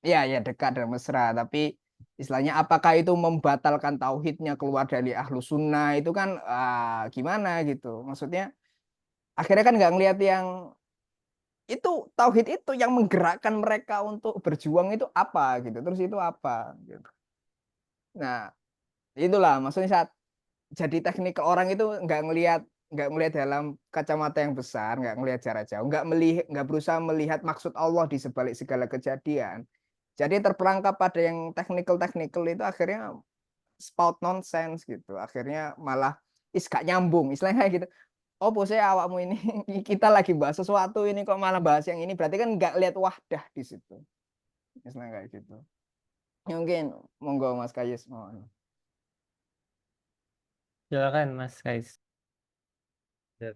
Ya, ya dekat dan mesra, tapi istilahnya apakah itu membatalkan tauhidnya keluar dari Ahlus Sunnah, itu kan gimana gitu. Maksudnya akhirnya kan nggak ngelihat yang itu, tauhid itu yang menggerakkan mereka untuk berjuang itu apa gitu. Terus itu apa gitu. Nah, itulah maksudnya saat jadi teknikal orang itu nggak ngelihat dalam kacamata yang besar, nggak ngelihat jarak jauh, nggak berusaha melihat maksud Allah di sebalik segala kejadian. Jadi terperangkap pada yang teknikal itu, akhirnya spout nonsense gitu. Akhirnya malah gak nyambung istilahnya gitu. Oh, bosnya awakmu ini kita lagi bahas sesuatu ini kok malah bahas yang ini, berarti kan nggak lihat wahdah di situ. Istilahnya kayak gitu. Ya, mungkin monggo Mas Kayus mau.
Silakan Mas Kais.
Ya,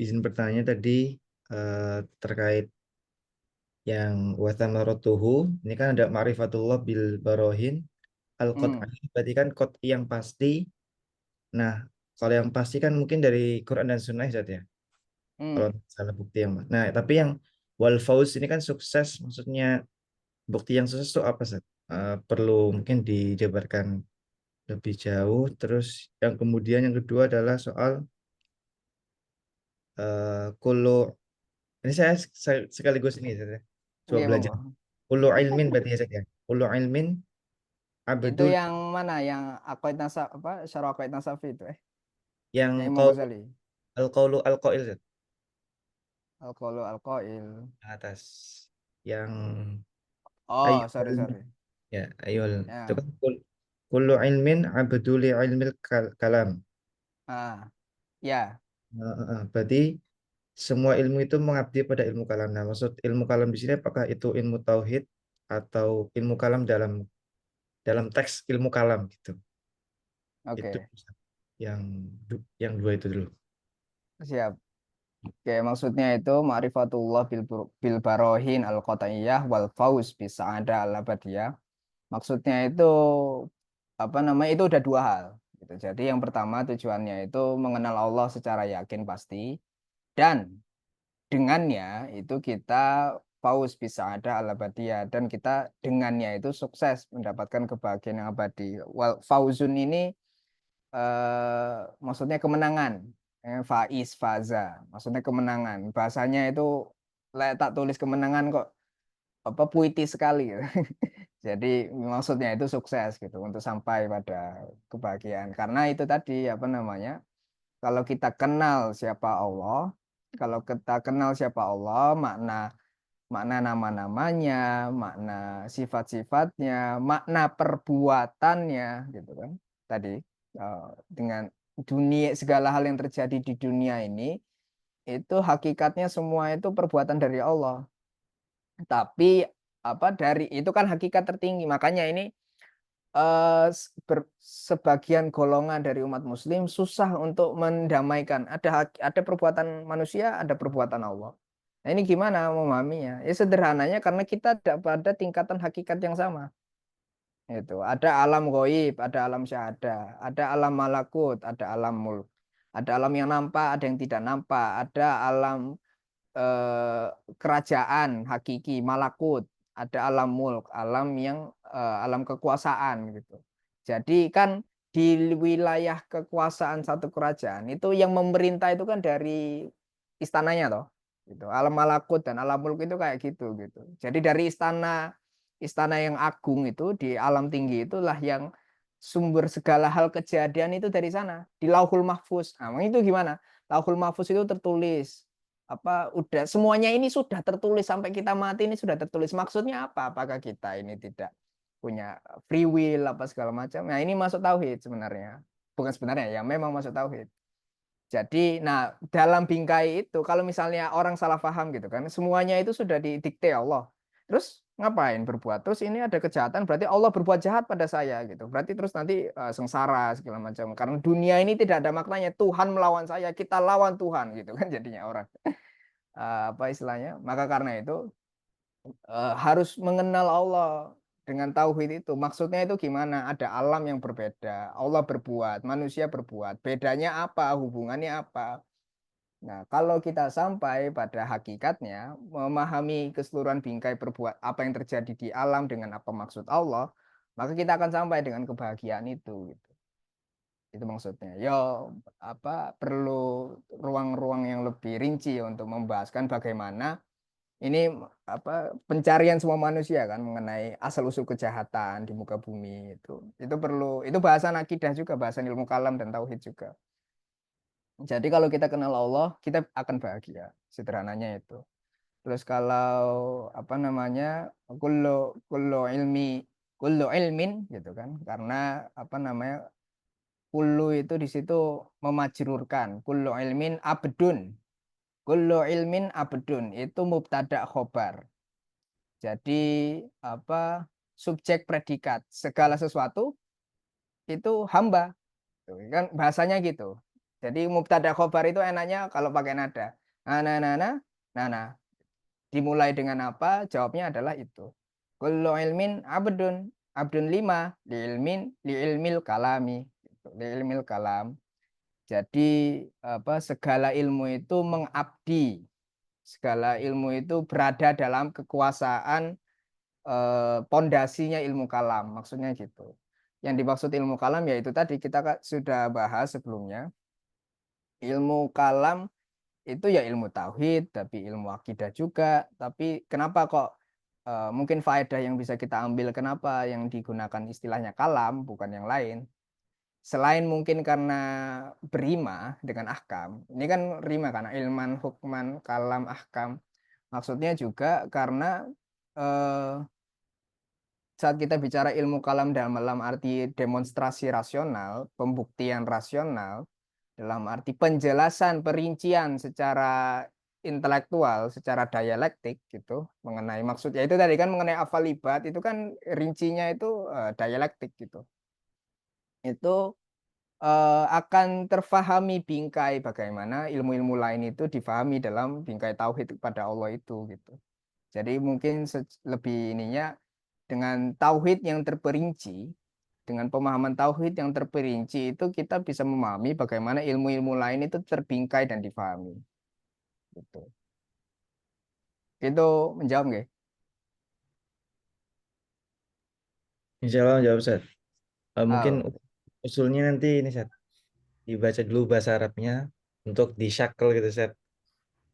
izin bertanya tadi terkait yang watamarotuhu, ini kan ada ma'rifatullah bil barohin al
Hmm.
qat'i, berarti kan qat'i yang pasti. Nah, kalau yang pasti kan mungkin dari Quran dan Sunnah Zat, ya. Kalau
Hmm.
misalnya bukti yang, nah tapi yang wal fauz ini kan sukses, maksudnya bukti yang sukses itu apa, Zat? Perlu mungkin dijabarkan lebih jauh. Terus yang kemudian yang kedua adalah soal kullu. Ini saya sekaligus ini saya coba
Nggih,
belajar.
monggo.
Kullu ilmin berarti ya saya. Kullu ilmin
Itu
abdul,
yang mana, yang aqaid nasab apa, syarah aqaid nasafi itu
yang
yang Imam
qaul
Ghazali,
al-qaulu al-qail Zat,
al-qaulu al-qail.
atas yang
Oh, sorry
ayol,
sorry.
ya ayol itu
Ya.
kan kullu ilmin abdul ilmil kalam.
Ya.
Berarti semua ilmu itu mengabdi pada ilmu kalam. Nah, maksud ilmu kalam di sini apakah itu ilmu tauhid atau ilmu kalam dalam teks ilmu kalam gitu.
Oke,
Itu yang yang dua itu dulu.
siap. Oke, maksudnya itu ma'rifatullah bil barohin al qataiyah wal fauz bis sa'adah al abadiyah. Maksudnya itu apa namanya? Itu udah dua hal gitu. Jadi yang pertama tujuannya itu mengenal Allah secara yakin pasti, dan dengannya itu kita fauz bisa ada al abadiyah, dan kita dengannya itu sukses mendapatkan kebahagiaan yang abadi. Wal fauzun ini maksudnya kemenangan. Faiz, faza, maksudnya kemenangan. Bahasanya itu tak tulis kemenangan kok apa puitis sekali gitu. Jadi maksudnya itu sukses gitu untuk sampai pada kebahagiaan. Karena itu tadi apa namanya? Kalau kita kenal siapa Allah, kalau kita kenal siapa Allah, makna makna nama-namanya, makna sifat-sifatnya, makna perbuatannya gitu kan. Tadi dengan dunia, segala hal yang terjadi di dunia ini itu hakikatnya semua itu perbuatan dari Allah. Tapi apa dari itu kan hakikat tertinggi. Makanya ini sebagian golongan dari umat muslim susah untuk mendamaikan. Ada perbuatan manusia, ada perbuatan Allah. Nah, ini gimana memahaminya? Ya sederhananya karena kita tidak pada tingkatan hakikat yang sama. Itu ada alam goib, ada alam syahada, ada alam malakut, ada alam mulk, ada alam yang nampak, ada yang tidak nampak, ada alam eh, kerajaan hakiki malakut, ada alam mulk, alam yang alam kekuasaan gitu. Jadi kan di wilayah kekuasaan satu kerajaan itu yang memerintah itu kan dari istananya toh. Gitu. Alam malakut dan alam mulk itu kayak gitu gitu. Jadi dari istana yang agung itu di alam tinggi itulah yang sumber segala hal kejadian itu dari sana, di Lauhul Mahfuz. Nah, itu gimana? Lauhul Mahfuz itu tertulis apa udah semuanya ini sudah tertulis sampai kita mati ini sudah tertulis. Maksudnya apa? Apakah kita ini tidak punya free will apa segala macam? Nah, ini masuk tauhid sebenarnya. Bukan sebenarnya ya, memang masuk tauhid. Jadi, nah dalam bingkai itu kalau misalnya orang salah paham gitu kan, semuanya itu sudah didikte Allah. Terus ngapain berbuat? Terus ini ada kejahatan, berarti Allah berbuat jahat pada saya gitu. Berarti terus nanti sengsara segala macam. Karena dunia ini tidak ada maknanya. Tuhan melawan saya, kita lawan Tuhan gitu kan jadinya orang. Apa istilahnya? Maka karena itu harus mengenal Allah dengan tauhid itu. Maksudnya itu gimana? Ada alam yang berbeda. Allah berbuat, manusia berbuat. Bedanya apa? Hubungannya apa? Nah, kalau kita sampai pada hakikatnya, memahami keseluruhan bingkai perbuat apa yang terjadi di alam dengan apa maksud Allah, maka kita akan sampai dengan kebahagiaan itu. Gitu. Itu maksudnya. Yo, apa perlu ruang-ruang yang lebih rinci untuk membahaskan bagaimana ini apa pencarian semua manusia kan mengenai asal usul kejahatan di muka bumi itu perlu, itu bahasan akidah juga, bahasan ilmu kalam dan tauhid juga. Jadi kalau kita kenal Allah kita akan bahagia, sederhananya itu. Terus kalau apa namanya kullu kullu ilmi kullu ilmin gitu kan, karena apa namanya kullu itu di situ memajrurkan kullu ilmin abdun, kullu ilmin abdun itu mubtada khobar. Jadi apa subjek predikat segala sesuatu itu hamba, tuh, kan bahasanya gitu. Jadi mubtada khobar itu enaknya kalau pakai nada. Nah, dimulai dengan apa? Jawabnya adalah itu. Kullu ilmin abdun, abdun lima li ilmin li ilmil kalami, gitu. Li ilmil kalam. Jadi apa segala ilmu itu mengabdi, segala ilmu itu berada dalam kekuasaan pondasinya ilmu kalam, maksudnya gitu. Yang dimaksud ilmu kalam yaitu tadi kita sudah bahas sebelumnya. Ilmu kalam itu ya ilmu tauhid, tapi ilmu akidah juga. Tapi kenapa kok mungkin faedah yang bisa kita ambil kenapa yang digunakan istilahnya kalam bukan yang lain? Selain mungkin karena berima dengan ahkam. Ini kan rima karena ilman, hukman, kalam, ahkam. Maksudnya juga karena saat kita bicara ilmu kalam dalam arti demonstrasi rasional, pembuktian rasional, dalam arti penjelasan, perincian secara intelektual, secara dialektik gitu, mengenai maksudnya itu tadi kan mengenai afalibat itu kan rincinya itu dialektik gitu. Itu akan terfahami bingkai bagaimana ilmu-ilmu lain itu difahami dalam bingkai tauhid kepada Allah itu gitu. Jadi mungkin lebih ininya dengan tauhid yang terperinci, dengan pemahaman tauhid yang terperinci itu kita bisa memahami bagaimana ilmu-ilmu lain itu terbingkai dan difahami. Gitu. Itu menjawab nggak?
Insya Allah jawab Ustaz. Mungkin
Oh,
usulnya nanti ini Ustaz, dibaca dulu bahasa Arabnya untuk disyakel gitu Ustaz.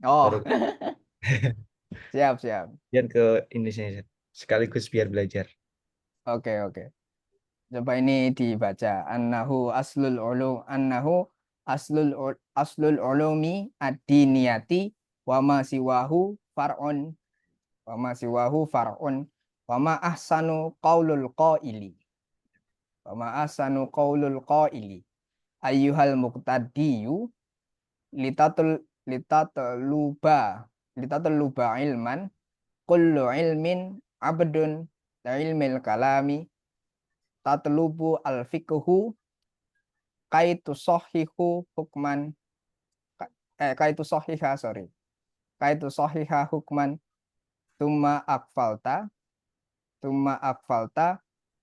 Baru
oh, siap siap.
kemudian ke Indonesia Ustaz. Sekaligus biar belajar.
Oke oke. Coba ini dibaca. Aslul ulumi ad-diniyati wa ma siwahu far'un wa ma siwahu far'un wa ma ahsanu qaulul qaili wa ma ahsanu qaulul qaili ayyuhal muqtadiyu litatul litatluba ilman kullu ilmin abdun ilmil kalami tatlubu al-fiqhu kaitu sahihu hukman kaitu sahiha sorry kaitu sahiha hukman tumma akfalta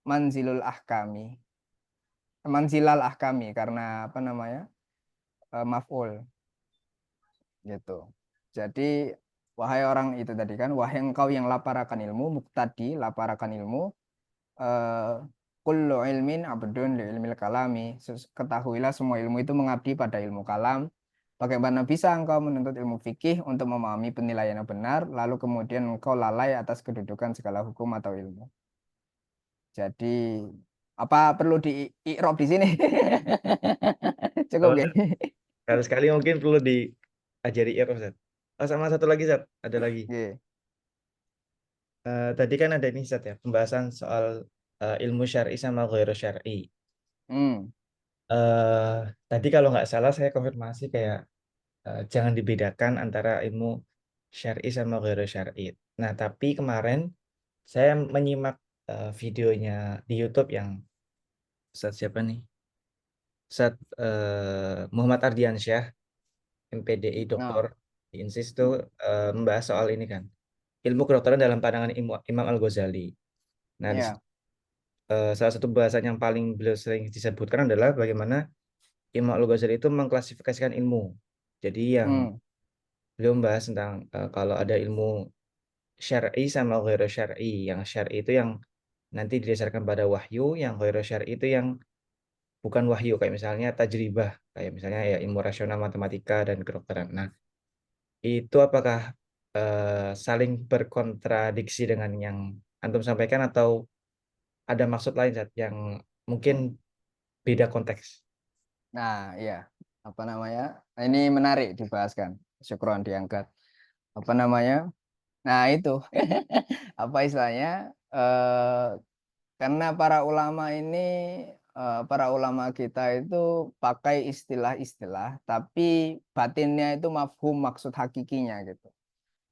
manzilal ahkami karena apa namanya maf'ul gitu. Jadi wahai orang itu tadi kan, wahai engkau yang lapar akan ilmu, muqtadi lapar akan ilmu, kullu ilmin abdun li ilmil kalami. Ketahuilah semua ilmu itu mengabdi pada ilmu kalam. Bagaimana bisa engkau menuntut ilmu fikih untuk memahami penilaian yang benar, lalu kemudian engkau lalai atas kedudukan segala hukum atau ilmu. Jadi apa perlu di i'rab di sini? Cukup
Oh,
ya?
sekali mungkin perlu diajari Iqra Ustaz. Oh, sama satu lagi Ustaz, ada lagi.
Oke.
Tadi kan ada ini Ustaz ya, pembahasan soal ilmu syar'i sama ghairu syar'i.
Hmm.
Tadi kalau nggak salah saya konfirmasi kayak jangan dibedakan antara ilmu syar'i sama ghairu syar'i. Nah, tapi kemarin saya menyimak videonya di YouTube yang Ustaz siapa nih? Ustaz Muhammad Ardiansyah, MPDI doktor
Nah,
di INSIS itu membahas soal ini kan. Ilmu kedokteran dalam pandangan Imam Al-Ghazali. Nah, di
ya.
salah satu bahasan yang paling beliau sering disebutkan adalah bagaimana Imam Al-Ghazali itu mengklasifikasikan ilmu. Jadi yang
Hmm.
beliau membahas tentang kalau ada ilmu syar'i sama ghairu syar'i. Yang syar'i itu yang nanti didasarkan pada wahyu, yang ghairu syar'i itu yang bukan wahyu kayak misalnya tajribah, kayak misalnya ya ilmu rasional, matematika dan kedokteran. Nah, itu apakah saling berkontradiksi dengan yang antum sampaikan atau ada maksud lain Zat, yang mungkin beda konteks?
Nah, iya. Apa namanya? Ini menarik dibahaskan. Syukron diangkat. Apa namanya? Nah, itu. Apa istilahnya? Eh, karena para ulama kita itu pakai istilah-istilah, tapi batinnya itu mafhum maksud hakikinya gitu.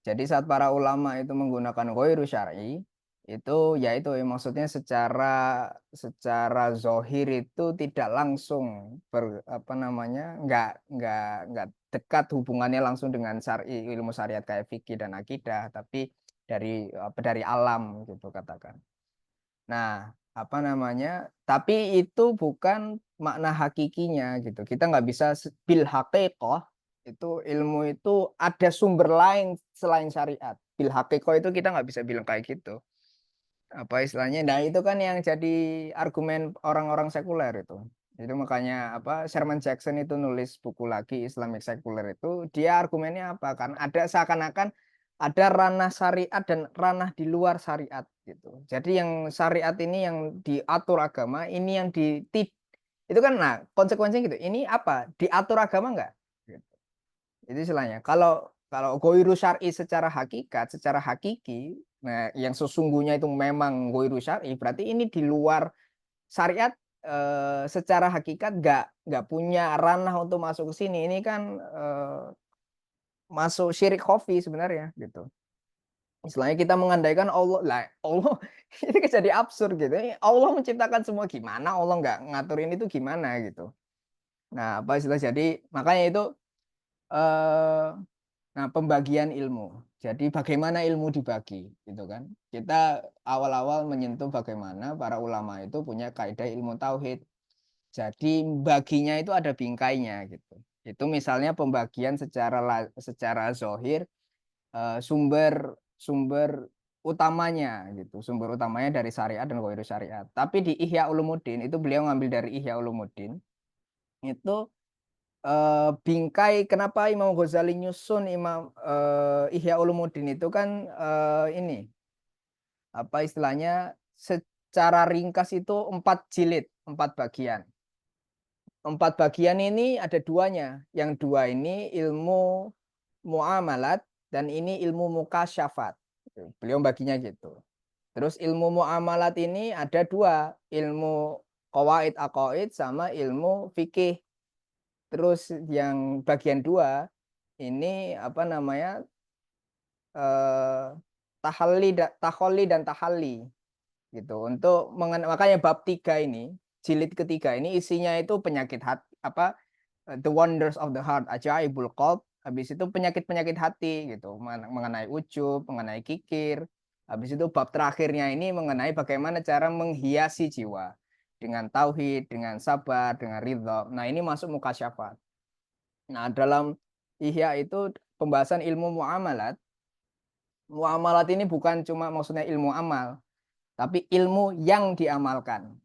Jadi saat para ulama itu menggunakan ghairu syar'i itu yaitu maksudnya secara zohir itu tidak langsung apa namanya nggak dekat hubungannya langsung dengan ilmu syariat kayak fikih dan akidah tapi dari alam gitu katakan. Nah, apa namanya? Tapi itu bukan makna hakikinya gitu. Kita nggak bisa bil haqiqah itu ilmu itu ada sumber lain selain syariat. Bil haqiqah itu kita nggak bisa bilang kayak gitu. Apa istilahnya? Nah, itu kan yang jadi argumen orang-orang sekuler itu. Itu makanya apa Sherman Jackson itu nulis buku lagi Islamic Secular itu dia argumennya apa? Kan ada seakan-akan ada ranah syariat dan ranah di luar syariat gitu. Jadi yang syariat ini yang diatur agama, ini yang itu kan nah konsekuensinya gitu. Ini apa? Diatur agama enggak? Gitu. Itu istilahnya. Kalau goiru syar'i secara hakikat, secara hakiki, nah yang sesungguhnya itu memang goiru syar'i, berarti ini di luar syariat secara hakikat nggak punya ranah untuk masuk ke sini. Ini kan masuk syirik khafi sebenarnya gitu. Istilahnya kita mengandaikan Allah lah Allah ini jadi absurd gitu. Allah menciptakan semua gimana Allah nggak ngaturin itu gimana gitu. Nah, apa istilah jadi makanya itu eh nah pembagian ilmu. Jadi bagaimana ilmu dibagi gitu kan. Kita awal-awal menyentuh bagaimana para ulama itu punya kaidah ilmu tauhid. Jadi baginya itu ada bingkainya gitu. Itu misalnya pembagian secara zahir sumber sumber utamanya gitu. Sumber utamanya dari syariat dan ghairu syariat. Tapi di Ihya Ulumuddin itu beliau ngambil dari Ihya Ulumuddin itu bingkai kenapa Imam Ghazali nyusun Ihya Ulumuddin itu kan ini apa istilahnya secara ringkas itu 4 jilid, 4 bagian. 4 bagian ini ada duanya. Yang dua ini ilmu muamalat dan ini ilmu mukasyafat. Beliau baginya gitu. Terus ilmu muamalat ini ada dua, ilmu qawaid aqaid sama ilmu fikih. Terus yang bagian dua ini apa namanya tahalli dan tahalli gitu. Untuk makanya bab 3 ini, jilid ketiga ini isinya itu penyakit hati apa The Wonders of the Heart, Ajaibul Qalb. Habis itu penyakit-penyakit hati gitu, mengenai ujub, mengenai kikir. Habis itu bab terakhirnya ini mengenai bagaimana cara menghiasi jiwa dengan tauhid, dengan sabar, dengan ridha. Nah, ini masuk mukasyafat. Nah, dalam Ihya itu pembahasan ilmu muamalat. Muamalat ini bukan cuma maksudnya ilmu amal, tapi ilmu yang diamalkan.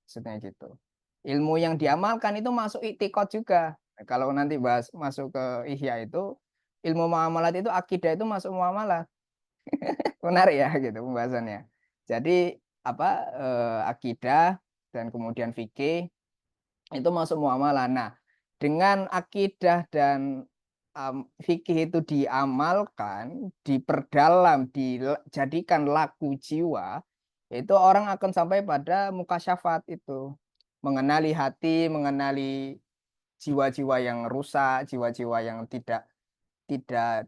Maksudnya gitu. Ilmu yang diamalkan itu masuk i'tiqad juga. Kalau nanti bahas masuk ke Ihya itu ilmu muamalat itu akidah itu masuk muamalat. Menarik ya gitu pembahasannya. Jadi apa akidah dan kemudian fikih itu masuk muamalah. Nah, dengan akidah dan fikih itu diamalkan, diperdalam, dijadikan laku jiwa, itu orang akan sampai pada mukasyafat itu. Mengenali hati, mengenali jiwa-jiwa yang rusak, jiwa-jiwa yang tidak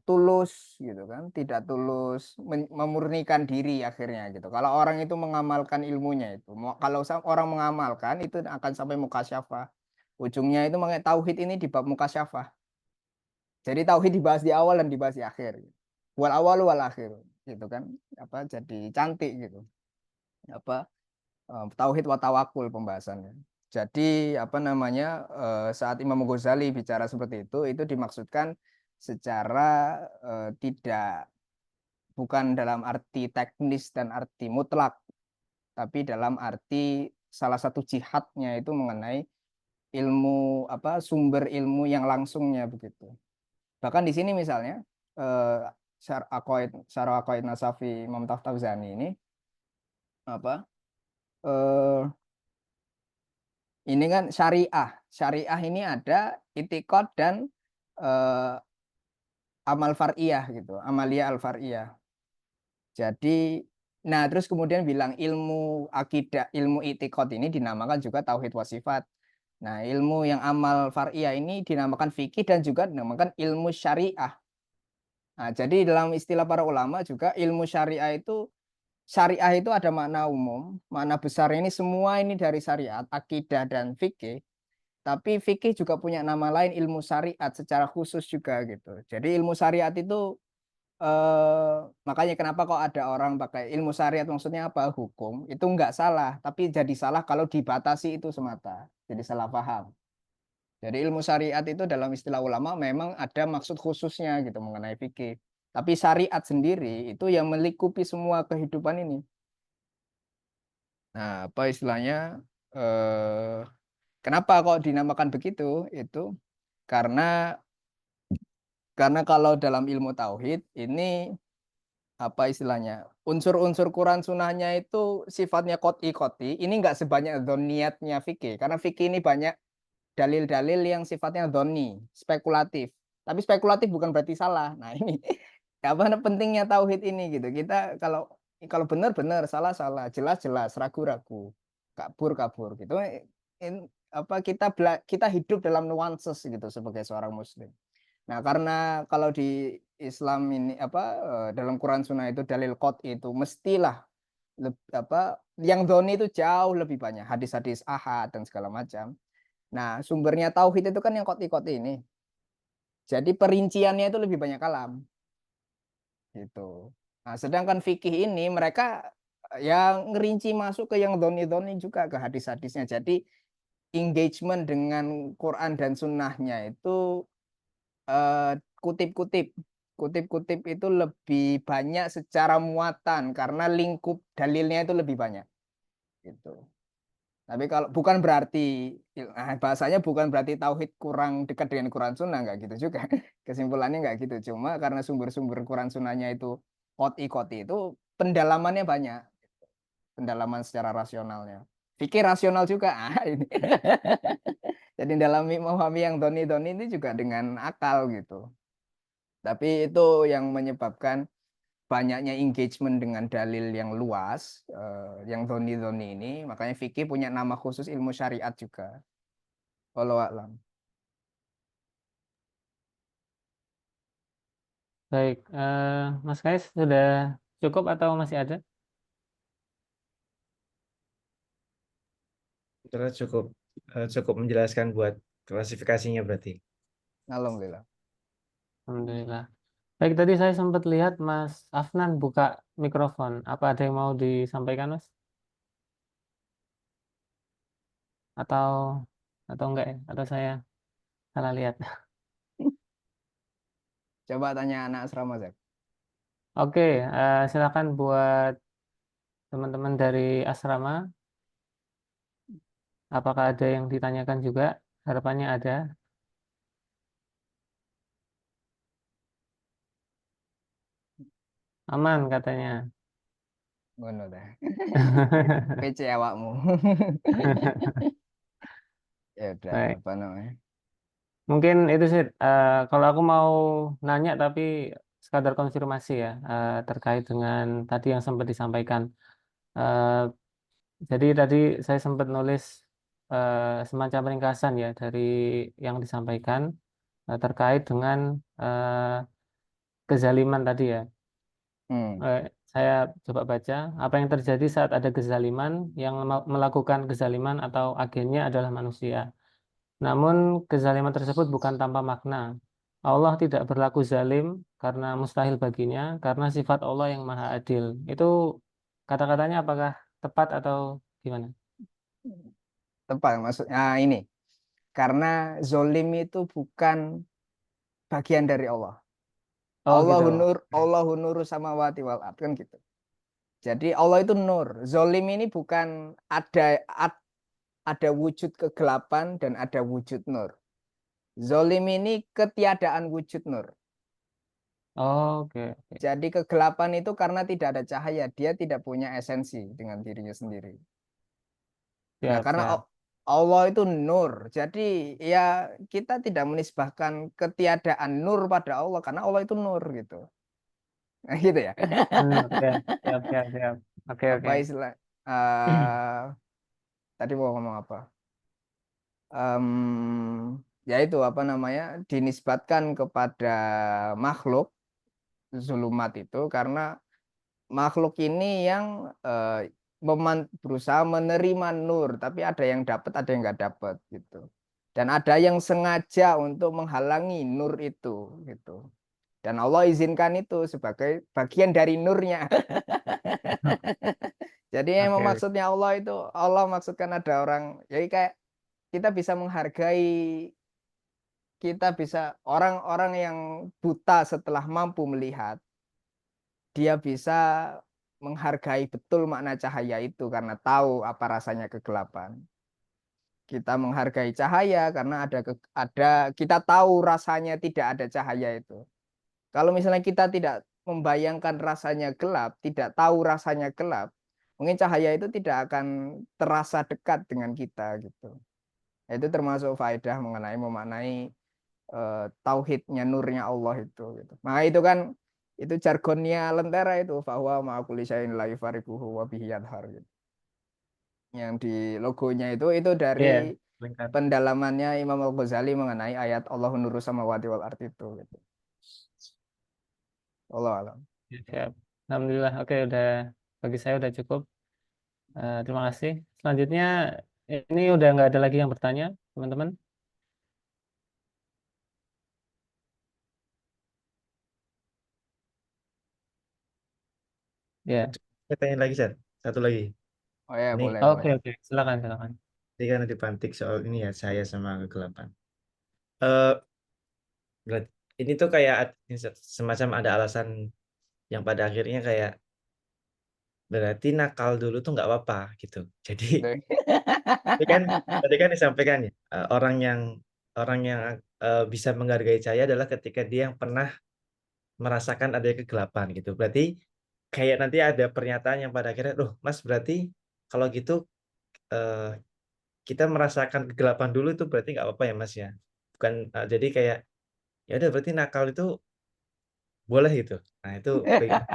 tulus gitu kan, tidak tulus memurnikan diri akhirnya gitu. Kalau orang itu mengamalkan ilmunya itu, kalau orang mengamalkan itu akan sampai mukasyafah. Ujungnya itu mengenai tauhid ini di bab mukasyafah. Jadi tauhid dibahas di awal dan dibahas di akhir. Wal awal wal akhir gitu kan. Apa jadi cantik gitu. Apa tauhid wa tawakul pembahasannya. Jadi apa namanya saat Imam Ghazali bicara seperti itu dimaksudkan secara tidak bukan dalam arti teknis dan arti mutlak, tapi dalam arti salah satu jihadnya itu mengenai ilmu apa sumber ilmu yang langsungnya begitu. Bahkan di sini misalnya Syarah Aqaid Nasafi Imam Taftazani ini apa ini kan syariah ini ada itikad dan amal far'iyah gitu, amalia al far'iyah. Jadi nah terus kemudian bilang ilmu akidah, ilmu itikad ini dinamakan juga tauhid wasifat. Nah, ilmu yang amal far'iyah ini dinamakan fikih dan juga dinamakan ilmu syariah. Nah, jadi dalam istilah para ulama juga ilmu syariah itu ada makna umum, makna besar ini semua ini dari syariat, akidah dan fikih. Tapi fikih juga punya nama lain ilmu syariat secara khusus juga gitu. Jadi ilmu syariat itu makanya kenapa kok ada orang pakai ilmu syariat maksudnya apa? Hukum. Itu enggak salah, tapi jadi salah kalau dibatasi itu semata. Jadi salah paham. Jadi ilmu syariat itu dalam istilah ulama memang ada maksud khususnya gitu mengenai fikih. Tapi syariat sendiri itu yang melingkupi semua kehidupan ini. Nah, apa istilahnya? Kenapa kok dinamakan begitu? Itu karena kalau dalam ilmu tauhid ini apa istilahnya? Unsur-unsur Quran sunnahnya itu sifatnya qot'i. Ini enggak sebanyak dzonniyatnya fikih. Karena fikih ini banyak dalil-dalil yang sifatnya dhonni, spekulatif. Tapi spekulatif bukan berarti salah. Nah, ini apa pentingnya tauhid ini gitu. Kita kalau benar-benar, salah-salah, jelas-jelas, ragu-ragu, kabur-kabur gitu. Apa kita hidup dalam nuances gitu sebagai seorang muslim. Nah, karena kalau di Islam ini apa dalam Quran Sunnah itu dalil qot'i itu mestilah apa yang dhonni itu jauh lebih banyak hadis-hadis ahad dan segala macam. Nah, sumbernya tauhid itu kan yang koti-koti ini. Jadi perinciannya itu lebih banyak kalam. Gitu. Nah, sedangkan fikih ini mereka yang ngerinci masuk ke yang doni-doni juga ke hadis-hadisnya. Jadi engagement dengan Quran dan sunnahnya itu kutip-kutip. Kutip-kutip itu lebih banyak secara muatan karena lingkup dalilnya itu lebih banyak. Gitu. Tapi kalau bukan berarti bahasanya bukan berarti tauhid kurang dekat dengan Quran Sunnah, nggak gitu juga. Kesimpulannya nggak gitu. Cuma karena sumber-sumber Quran Sunnahnya itu koti-koti itu pendalamannya banyak, pendalaman secara rasionalnya. Fikih rasional juga. Ini. Jadi dalam memahami yang doni-doni ini juga dengan akal gitu. Tapi itu yang menyebabkan banyaknya engagement dengan dalil yang luas, yang doni-doni ini, makanya fikih punya nama khusus ilmu syariat juga. Wallahu a'lam.
Baik, Mas Kais sudah cukup atau masih ada?
Terus cukup menjelaskan buat klasifikasinya berarti.
Alhamdulillah.
Alhamdulillah. Baik, tadi saya sempat lihat Mas Afnan buka mikrofon. Apa ada yang mau disampaikan, Mas? Atau enggak ya? Atau saya salah lihat?
Coba tanya anak asrama, Zak.
Oke, silakan buat teman-teman dari asrama. Apakah ada yang ditanyakan juga? Harapannya ada. Aman katanya.
Ngono dah. PC awakmu. Ya udah,
Baik.
apa namanya?
Mungkin itu sih. Kalau aku mau nanya tapi sekadar konfirmasi ya terkait dengan tadi yang sempat disampaikan. Eh, jadi tadi saya sempat nulis semacam ringkasan ya dari yang disampaikan terkait dengan eh, kezaliman tadi ya.
Hmm.
Saya coba baca apa yang terjadi saat ada kezaliman yang melakukan kezaliman atau agennya adalah manusia. Namun kezaliman tersebut bukan tanpa makna. Allah tidak berlaku zalim karena mustahil baginya, karena sifat Allah yang maha adil. Itu kata-katanya apakah tepat atau gimana?
Tepat maksudnya ini. Karena zolim itu bukan bagian dari Allah.
Oh gitu.
Allahu nuru samawati wal ard kan gitu. Jadi Allah itu nur. Zolim ini bukan ada wujud kegelapan dan ada wujud nur. Zolim ini ketiadaan wujud nur.
Oke, oke.
Jadi kegelapan itu karena tidak ada cahaya, dia tidak punya esensi dengan dirinya sendiri. Nah,
Siap,
karena
siap.
Allah itu nur. Jadi ya kita tidak menisbahkan ketiadaan nur pada Allah karena Allah itu nur gitu. Nah, gitu ya.
Ya, siap, siap, siap. Oke,
Apa
oke.
istilah eh tadi mau ngomong apa? Ya itu apa namanya? Dinisbatkan kepada makhluk zulumat itu karena makhluk ini yang berusaha menerima nur, tapi ada yang dapat, ada yang nggak dapat gitu. Dan ada yang sengaja untuk menghalangi nur itu gitu. Dan Allah izinkan itu sebagai bagian dari nurnya. Jadi emang
Oke,
maksudnya Allah itu Allah maksudkan ada orang, jadi kayak kita bisa menghargai, kita bisa orang-orang yang buta setelah mampu melihat, dia bisa menghargai betul makna cahaya itu karena tahu apa rasanya kegelapan. Kita menghargai cahaya karena ada kita tahu rasanya tidak ada cahaya itu. Kalau misalnya kita tidak membayangkan rasanya gelap, tidak tahu rasanya gelap, mungkin cahaya itu tidak akan terasa dekat dengan kita gitu. Itu termasuk faedah mengenai memaknai tauhidnya nurnya Allah itu gitu. Nah itu kan itu jargonnya Lentera itu bahwa ma'akuli syai'in la yufariquhu wa bihi yadhar gitu. Yang di logonya itu dari
iya, lengkap.
pendalamannya Imam Al-Ghazali mengenai ayat Allahu nuru samawati wal ard itu gitu. Allah alam.
Ya, siap. Alhamdulillah. Oke, udah bagi saya udah cukup. Terima kasih. Selanjutnya ini udah nggak ada lagi yang bertanya. teman-teman? Ya.
Saya tanya lagi, Sat. Satu lagi.
Oh ya,
Ini
boleh,
Oke,
boleh.
oke. Silakan, silakan.
karena dipantik soal ini ya, saya sama kegelapan. Eh, Berarti ini tuh kayak semacam ada alasan yang pada akhirnya kayak berarti nakal dulu tuh nggak apa-apa gitu. Jadi tadi kan disampaikan ya, orang yang bisa menghargai saya adalah ketika dia yang pernah merasakan adanya kegelapan gitu. Berarti kayak nanti ada pernyataan yang pada akhirnya, loh Mas berarti kalau gitu eh, kita merasakan kegelapan dulu itu berarti nggak apa-apa ya Mas ya. Bukan jadi kayak ya udah berarti nakal itu boleh gitu. Nah itu bagaimana?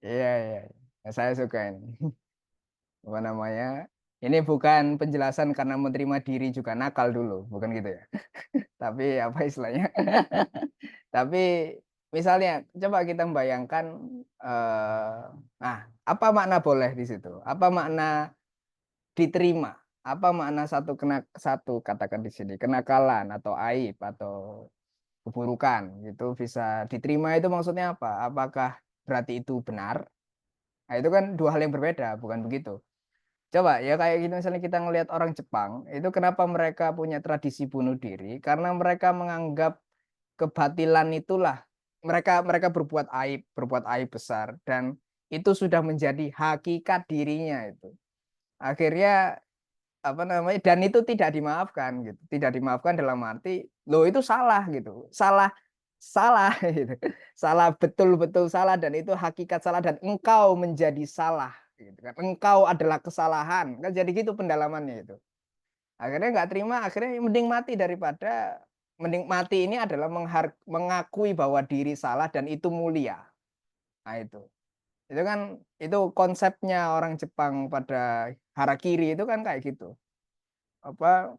Iya, iya. Saya suka ini. Apa namanya? Ini bukan penjelasan karena menerima diri juga nakal dulu, bukan gitu ya. Tapi apa istilahnya? Tapi misalnya coba kita membayangkan nah, apa makna boleh di situ? Apa makna diterima? Apa makna satu katakan di sini kenakalan atau aib atau keburukan itu bisa diterima itu maksudnya apa? Apakah berarti itu benar? Nah, itu kan dua hal yang berbeda, bukan begitu? Coba ya kayak gitu misalnya kita ngelihat orang Jepang, itu kenapa mereka punya tradisi bunuh diri? Karena mereka menganggap kebatilan itulah mereka mereka berbuat aib besar dan itu sudah menjadi hakikat dirinya itu. Akhirnya apa namanya dan itu tidak dimaafkan gitu. Tidak dimaafkan dalam arti lo itu salah gitu. Salah gitu. Salah betul-betul salah dan itu hakikat salah dan engkau menjadi salah gitu kan. Engkau adalah kesalahan. Kan jadi gitu pendalamannya itu. Akhirnya nggak terima, akhirnya mending mati daripada mending mati ini adalah mengakui bahwa diri salah dan itu mulia. Nah itu kan itu konsepnya orang Jepang pada harakiri itu kan kayak gitu. Apa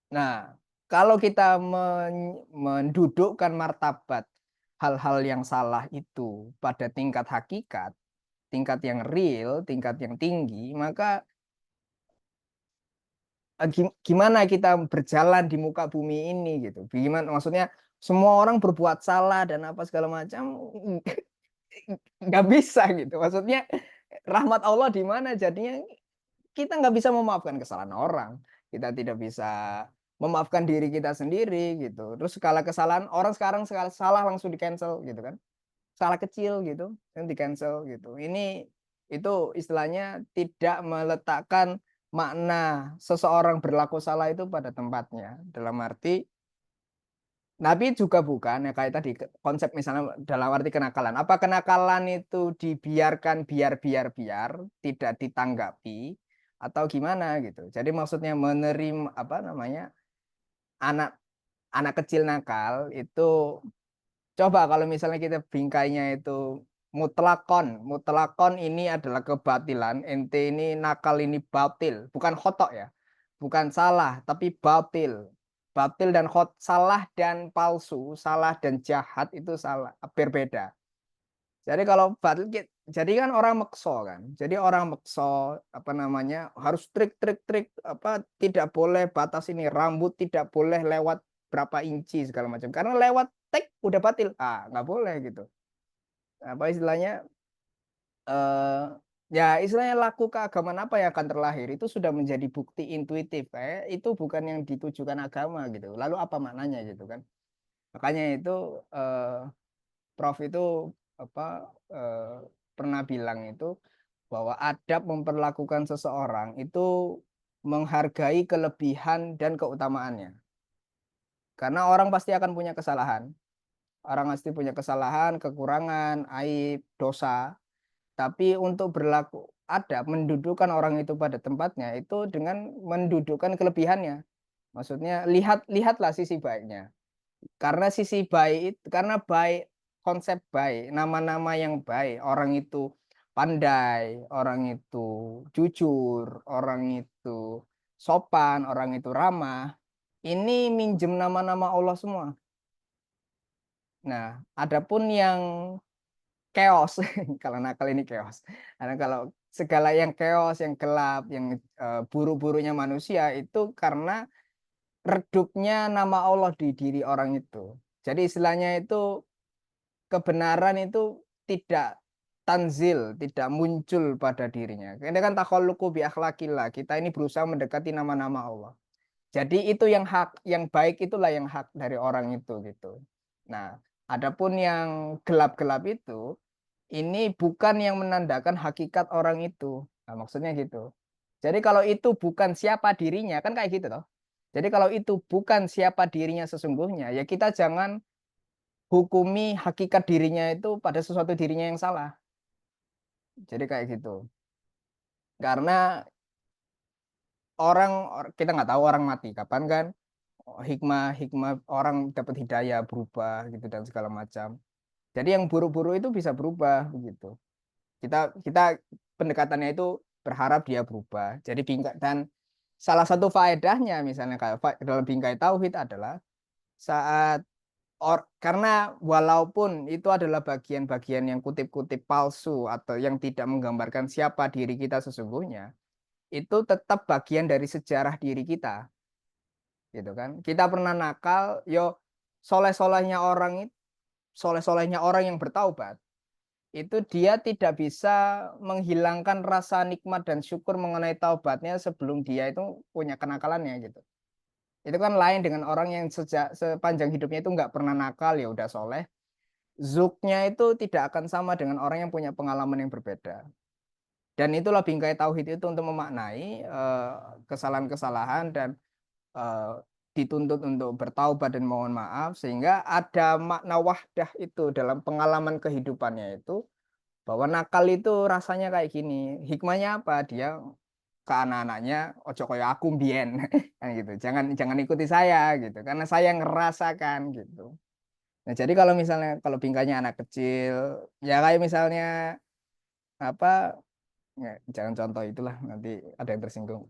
nah, kalau kita mendudukkan martabat hal-hal yang salah itu pada tingkat hakikat, tingkat yang real, tingkat yang tinggi, maka gimana kita berjalan di muka bumi ini gitu. Gimana maksudnya semua orang berbuat salah dan apa segala macam nggak bisa gitu. Maksudnya rahmat Allah di mana jadinya kita nggak bisa memaafkan kesalahan orang. Kita tidak bisa memaafkan diri kita sendiri gitu. Terus skala kesalahan orang sekarang sekali salah langsung di cancel gitu kan. Salah kecil gitu yang di cancel gitu. Ini itu istilahnya tidak meletakkan makna seseorang berlaku salah itu pada tempatnya. Dalam arti Nabi juga bukan ya kayak tadi konsep misalnya dalam arti kenakalan. Apa kenakalan itu dibiarkan biar tidak ditanggapi atau gimana gitu. Jadi maksudnya menerima apa namanya anak anak kecil nakal itu coba kalau misalnya kita bingkainya itu mutlakon ini adalah kebatilan, ente ini nakal ini batil, bukan khotok ya, bukan salah tapi batil. Batil dan salah dan palsu, salah dan jahat itu salah berbeda. Jadi kalau batil jadi kan orang mekso kan. Jadi orang mekso apa namanya harus trik apa tidak boleh batas ini rambut tidak boleh lewat berapa inci segala macam. Karena lewat udah batil. Ah, nggak boleh gitu. Apa istilahnya eh ya istilahnya laku keagamaan apa yang akan terlahir itu sudah menjadi bukti intuitif kayak itu bukan yang ditujukan agama gitu. Lalu apa maknanya gitu kan? Makanya itu Prof itu apa pernah bilang itu bahwa adab memperlakukan seseorang itu menghargai kelebihan dan keutamaannya. Karena orang pasti akan punya kesalahan. Orang pasti punya kesalahan, kekurangan, aib, dosa. Tapi untuk berlaku adab, mendudukkan orang itu pada tempatnya itu dengan mendudukkan kelebihannya. Maksudnya lihatlah sisi baiknya. Karena sisi baik, karena baik konsep baik, nama-nama yang baik, orang itu pandai, orang itu jujur, orang itu sopan, orang itu ramah. Ini minjem nama-nama Allah semua. Nah, adapun yang chaos, kalau nakal ini chaos. Karena kalau segala yang chaos, yang gelap, yang buruk-buruknya manusia itu karena redupnya nama Allah di diri orang itu. Jadi istilahnya itu kebenaran itu tidak tanzil, tidak muncul pada dirinya. Ini kan takhalluqu bi akhlaqillah. Kita ini berusaha mendekati nama-nama Allah. Jadi itu yang hak, yang baik itulah yang hak dari orang itu gitu. Nah, adapun yang gelap-gelap itu ini bukan yang menandakan hakikat orang itu. Nah, maksudnya gitu. Jadi kalau itu bukan siapa dirinya, kan kayak gitu toh. Jadi kalau itu bukan siapa dirinya sesungguhnya, ya kita jangan hukumi hakikat dirinya itu pada sesuatu dirinya yang salah. Jadi kayak gitu. Karena kita nggak tahu orang mati kapan kan. Hikmah orang dapat hidayah berubah gitu dan segala macam. Jadi yang buruk-buruk itu bisa berubah begitu. Kita pendekatannya itu berharap dia berubah. Jadi bingkai, dan salah satu faedahnya misalnya kayak dalam bingkai tauhid adalah saat karena walaupun itu adalah bagian-bagian yang kutip-kutip palsu atau yang tidak menggambarkan siapa diri kita sesungguhnya, itu tetap bagian dari sejarah diri kita. Gitu kan. Kita pernah nakal, yo soleh-solehnya orang yang bertaubat itu dia tidak bisa menghilangkan rasa nikmat dan syukur mengenai taubatnya sebelum dia itu punya kenakalannya gitu. Itu kan lain dengan orang yang sepanjang hidupnya itu nggak pernah nakal, ya udah soleh. Zuknya itu tidak akan sama dengan orang yang punya pengalaman yang berbeda. Dan itulah bingkai tauhid itu untuk memaknai kesalahan-kesalahan dan dituntut untuk bertaubat dan mohon maaf, sehingga ada makna wahdah itu dalam pengalaman kehidupannya itu, bahwa nakal itu rasanya kayak gini. Hikmahnya apa? Dia ke anak-anaknya, ojo koyo aku mbien kan gitu. Jangan ikuti saya gitu, karena saya ngerasakan gitu. Nah, jadi kalau misalnya kalau bingkainya anak kecil, ya kayak misalnya apa, ya, jangan contoh itulah nanti ada yang tersinggung.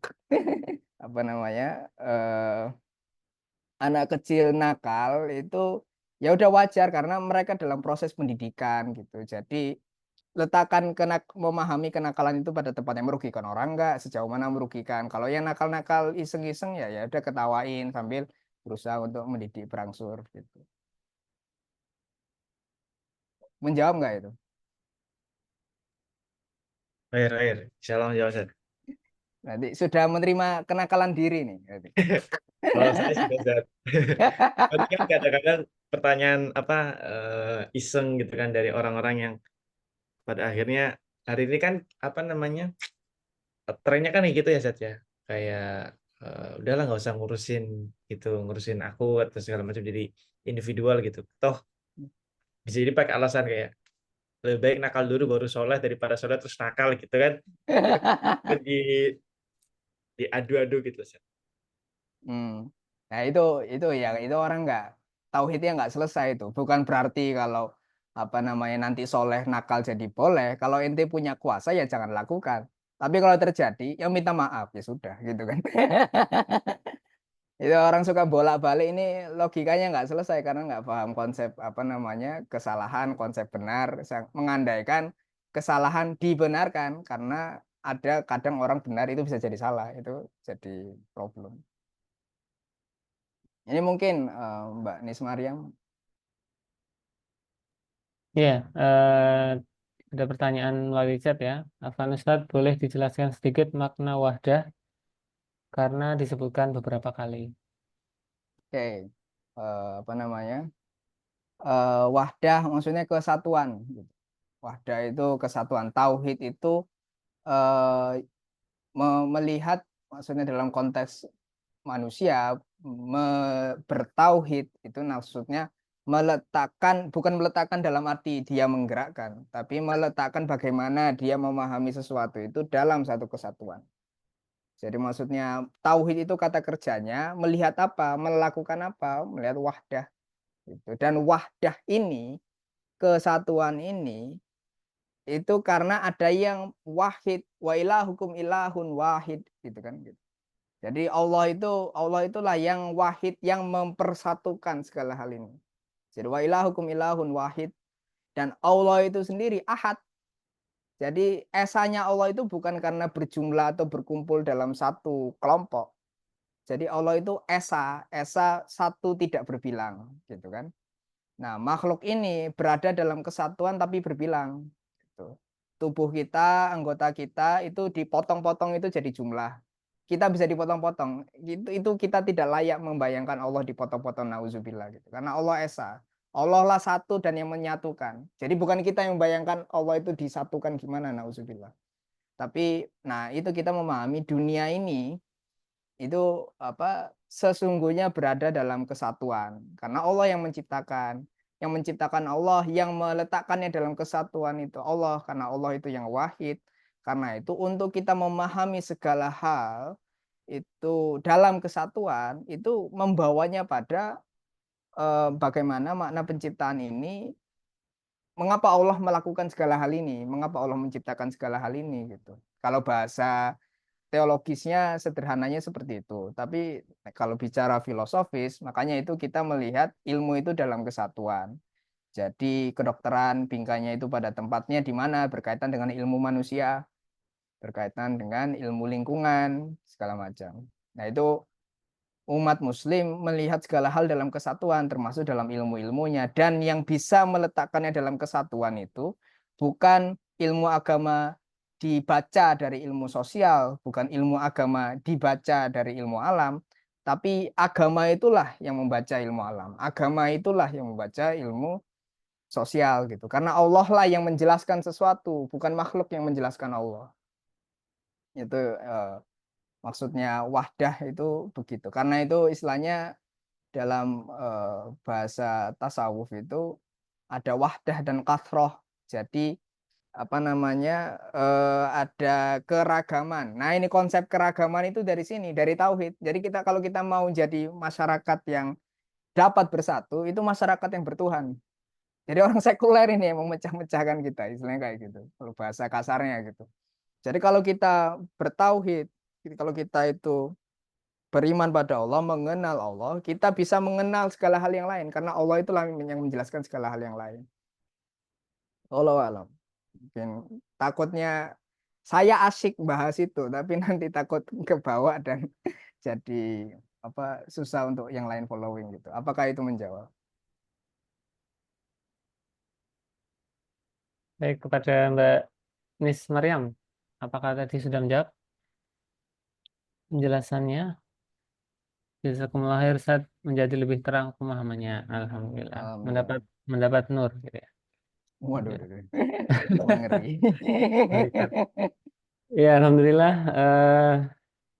Apa namanya? Anak kecil nakal itu ya udah wajar karena mereka dalam proses pendidikan gitu. Jadi letakkan memahami kenakalan itu pada tempat yang merugikan orang enggak, sejauh mana merugikan. Kalau yang nakal-nakal iseng-iseng ya udah ketawain sambil berusaha untuk mendidik berangsur gitu. Menjawab enggak itu?
Air. Shalom jawab Ustaz.
Nanti sudah menerima kenakalan diri nih.
Kalau saya sudah Ustaz. Tadi kan kadang-kadang pertanyaan apa iseng gitu kan dari orang-orang yang pada akhirnya hari ini kan apa namanya trennya kan kayak gitu ya Zat ya, kayak udahlah nggak usah ngurusin aku atau segala macam, jadi individual gitu, toh bisa jadi pakai alasan kayak lebih baik nakal dulu baru soleh daripada soleh terus nakal gitu kan. Kan diadu-adu gitu Zat.
Nah itu ya itu orang nggak, tauhidnya nggak selesai itu. Bukan berarti kalau apa namanya nanti soleh nakal jadi boleh. Kalau ente punya kuasa ya jangan lakukan. Tapi kalau terjadi ya minta maaf ya sudah gitu kan. Itu orang suka bolak-balik ini logikanya nggak selesai karena nggak paham konsep apa namanya kesalahan, konsep benar, mengandaikan kesalahan dibenarkan karena ada kadang orang benar itu bisa jadi salah, itu jadi problem. Ini mungkin Mbak Nismariam.
Ya, ada pertanyaan melalui chat ya. Afan Ustadz, boleh dijelaskan sedikit makna wahdah karena disebutkan beberapa kali.
Oke, apa namanya? Wahdah maksudnya kesatuan. Gitu. Wahdah itu kesatuan. Tauhid itu eh, melihat maksudnya dalam konteks manusia bertauhid itu maksudnya bukan meletakkan dalam arti dia menggerakkan, tapi meletakkan bagaimana dia memahami sesuatu itu dalam satu kesatuan. Jadi maksudnya tauhid itu kata kerjanya melihat apa, melakukan apa, melihat wahdah itu. Dan wahdah ini, kesatuan ini itu karena ada yang wahid, wa ilahukum ilahun wahid gitu kan gitu. Jadi Allah itulah yang wahid yang mempersatukan segala hal ini. Jadi wa ilahukum ilahun wahid, dan Allah itu sendiri ahad. Jadi esanya Allah itu bukan karena berjumlah atau berkumpul dalam satu kelompok. Jadi Allah itu esa satu tidak berbilang, gitu kan. Nah, makhluk ini berada dalam kesatuan tapi berbilang. Gitu. Tubuh kita, anggota kita itu dipotong-potong itu jadi jumlah. Kita bisa dipotong-potong. Itu kita tidak layak membayangkan Allah dipotong-potong, nauzubillah gitu. Karena Allah esa. Allah lah satu dan yang menyatukan. Jadi bukan kita yang membayangkan Allah itu disatukan gimana, nauzubillah. Tapi nah itu kita memahami dunia ini itu sesungguhnya berada dalam kesatuan karena Allah yang menciptakan Allah yang meletakkannya dalam kesatuan itu Allah karena Allah itu yang wahid. Karena itu untuk kita memahami segala hal itu dalam kesatuan itu membawanya pada bagaimana makna penciptaan ini, mengapa Allah melakukan segala hal ini, mengapa Allah menciptakan segala hal ini gitu. Kalau bahasa teologisnya sederhananya seperti itu. Tapi kalau bicara filosofis, makanya itu kita melihat ilmu itu dalam kesatuan. Jadi kedokteran bingkainya itu pada tempatnya di mana berkaitan dengan ilmu manusia, berkaitan dengan ilmu lingkungan, segala macam. Nah, itu umat muslim melihat segala hal dalam kesatuan termasuk dalam ilmu-ilmunya, dan yang bisa meletakkannya dalam kesatuan itu bukan ilmu agama dibaca dari ilmu sosial, bukan ilmu agama dibaca dari ilmu alam, tapi agama itulah yang membaca ilmu alam, agama itulah yang membaca ilmu sosial gitu. Karena Allah lah yang menjelaskan sesuatu, bukan makhluk yang menjelaskan Allah. Itu maksudnya wahdah itu begitu. Karena itu istilahnya dalam bahasa tasawuf itu ada wahdah dan kathroh. Jadi ada keragaman. Nah, ini konsep keragaman itu dari sini, dari tauhid. Jadi kalau kita mau jadi masyarakat yang dapat bersatu, itu masyarakat yang bertuhan. Jadi orang sekuler ini yang memecah-mecahkan kita, istilahnya kayak gitu. Kalau bahasa kasarnya gitu. Jadi kalau kita bertauhid, kalau kita itu beriman pada Allah, mengenal Allah, kita bisa mengenal segala hal yang lain karena Allah itulah yang menjelaskan segala hal yang lain. Wallahu alam. Mungkin takutnya saya asik bahas itu, tapi nanti takut kebawa dan jadi susah untuk yang lain following gitu. Apakah itu menjawab?
Baik, kepada Mbak Miss Maryam, apakah tadi sudah menjawab penjelasannya? Jazakumullah khair, Ustaz, menjadi lebih terang pemahamannya. Alhamdulillah.
Alhamdulillah.
Mendapat nur gitu ya.
Waduh,
Ya.
ngeri.
Baik, ya, alhamdulillah.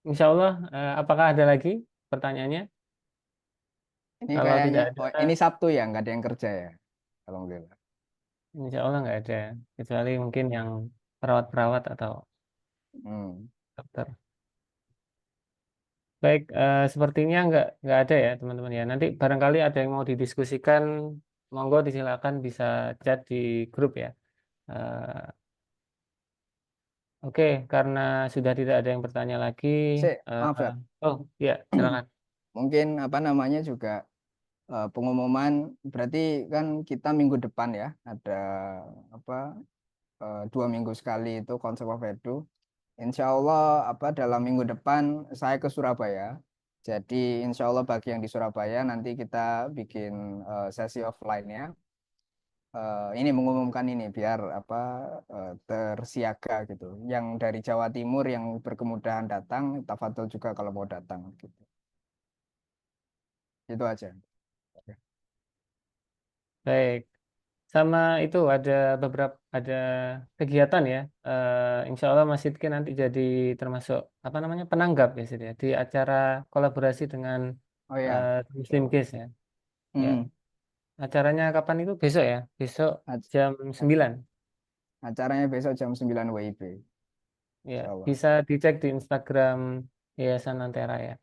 Insya Allah, apakah ada lagi pertanyaannya?
Ini
Kalau
kayaknya,
tidak ada,
ini Sabtu ya, nggak ada yang kerja ya. Alhamdulillah.
insya Allah nggak ada. Kecuali mungkin yang perawat-perawat atau
Hmm.
dokter. Baik, sepertinya nggak ada ya teman-teman ya. Nanti barangkali ada yang mau didiskusikan, monggo disilakan bisa chat di grup ya. Eh, Oke, karena sudah tidak ada yang bertanya lagi.
Maaf ya.
Oh ya, silakan.
Mungkin juga pengumuman, berarti kan kita minggu depan ya ada apa 2 minggu sekali itu Concept of Edu. Insya Allah dalam minggu depan saya ke Surabaya. Jadi insya Allah bagi yang di Surabaya nanti kita bikin sesi offline ya. Ini mengumumkan ini biar tersiaga gitu. Yang dari Jawa Timur yang berkemudahan datang, tafadhol juga kalau mau datang gitu. Itu aja.
Baik, sama itu ada kegiatan ya. Insya Allah Mas Sidki nanti jadi termasuk apa namanya penanggap ya Sid, ya di acara kolaborasi dengan
Oh ya.
Muslim Case ya. Ya,
Mm-mm.
acaranya kapan itu? Besok ya, besok
Ac-
jam 9.
Acaranya besok jam 9 WIB.
Ya,
Insya Allah.
bisa dicek di Instagram Yayasan Antara ya.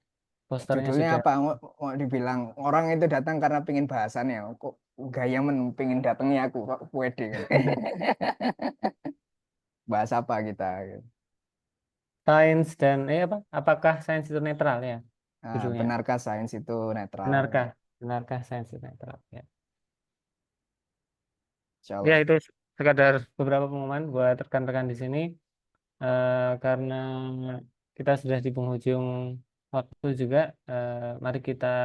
Posternya
Judulnya
sudah.
apa? Mau dibilang orang itu datang karena pingin bahasannya. Kok gaya pingin datangnya aku kok pede kan. Bahas apa kita? Gitu.
Sains dan apa? Apakah sains itu netral ya
Nah,
judulnya?
benarkah sains itu netral?
Benarkah? Benarkah sains itu netral ya?
Insya
Ya
Allah.
itu sekadar beberapa pengumuman buat rekan-rekan di sini. Karena kita sudah di penghujung waktu juga, mari kita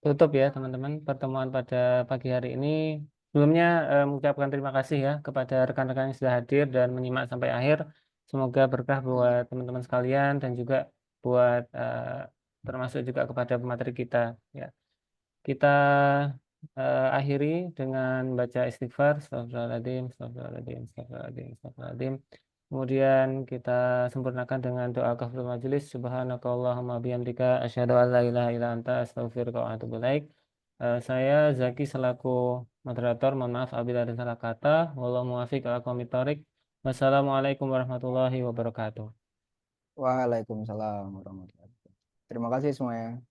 tutup ya teman-teman pertemuan pada pagi hari ini. Sebelumnya mengucapkan terima kasih ya kepada rekan-rekan yang sudah hadir dan menyimak sampai akhir. Semoga berkah buat teman-teman sekalian dan juga buat termasuk juga kepada pemateri kita. Ya, kita akhiri dengan baca istighfar, astagfirullahaladzim, astagfirullahaladzim, astagfirullahaladzim, astagfirullahaladzim. Kemudian kita sempurnakan dengan doa kafaratul majelis. Subhanakallahumma bihamdika asyhadu an la ilaha illa anta astaghfiruka wa atubu ilaik. Saya Zaki selaku moderator. Mohon maaf apabila ada salah kata. Wallahu muwaffiq ila aqwamit thoriq. Wassalamualaikum warahmatullahi wabarakatuh.
Waalaikumsalam warahmatullahi wabarakatuh. Terima kasih semuanya.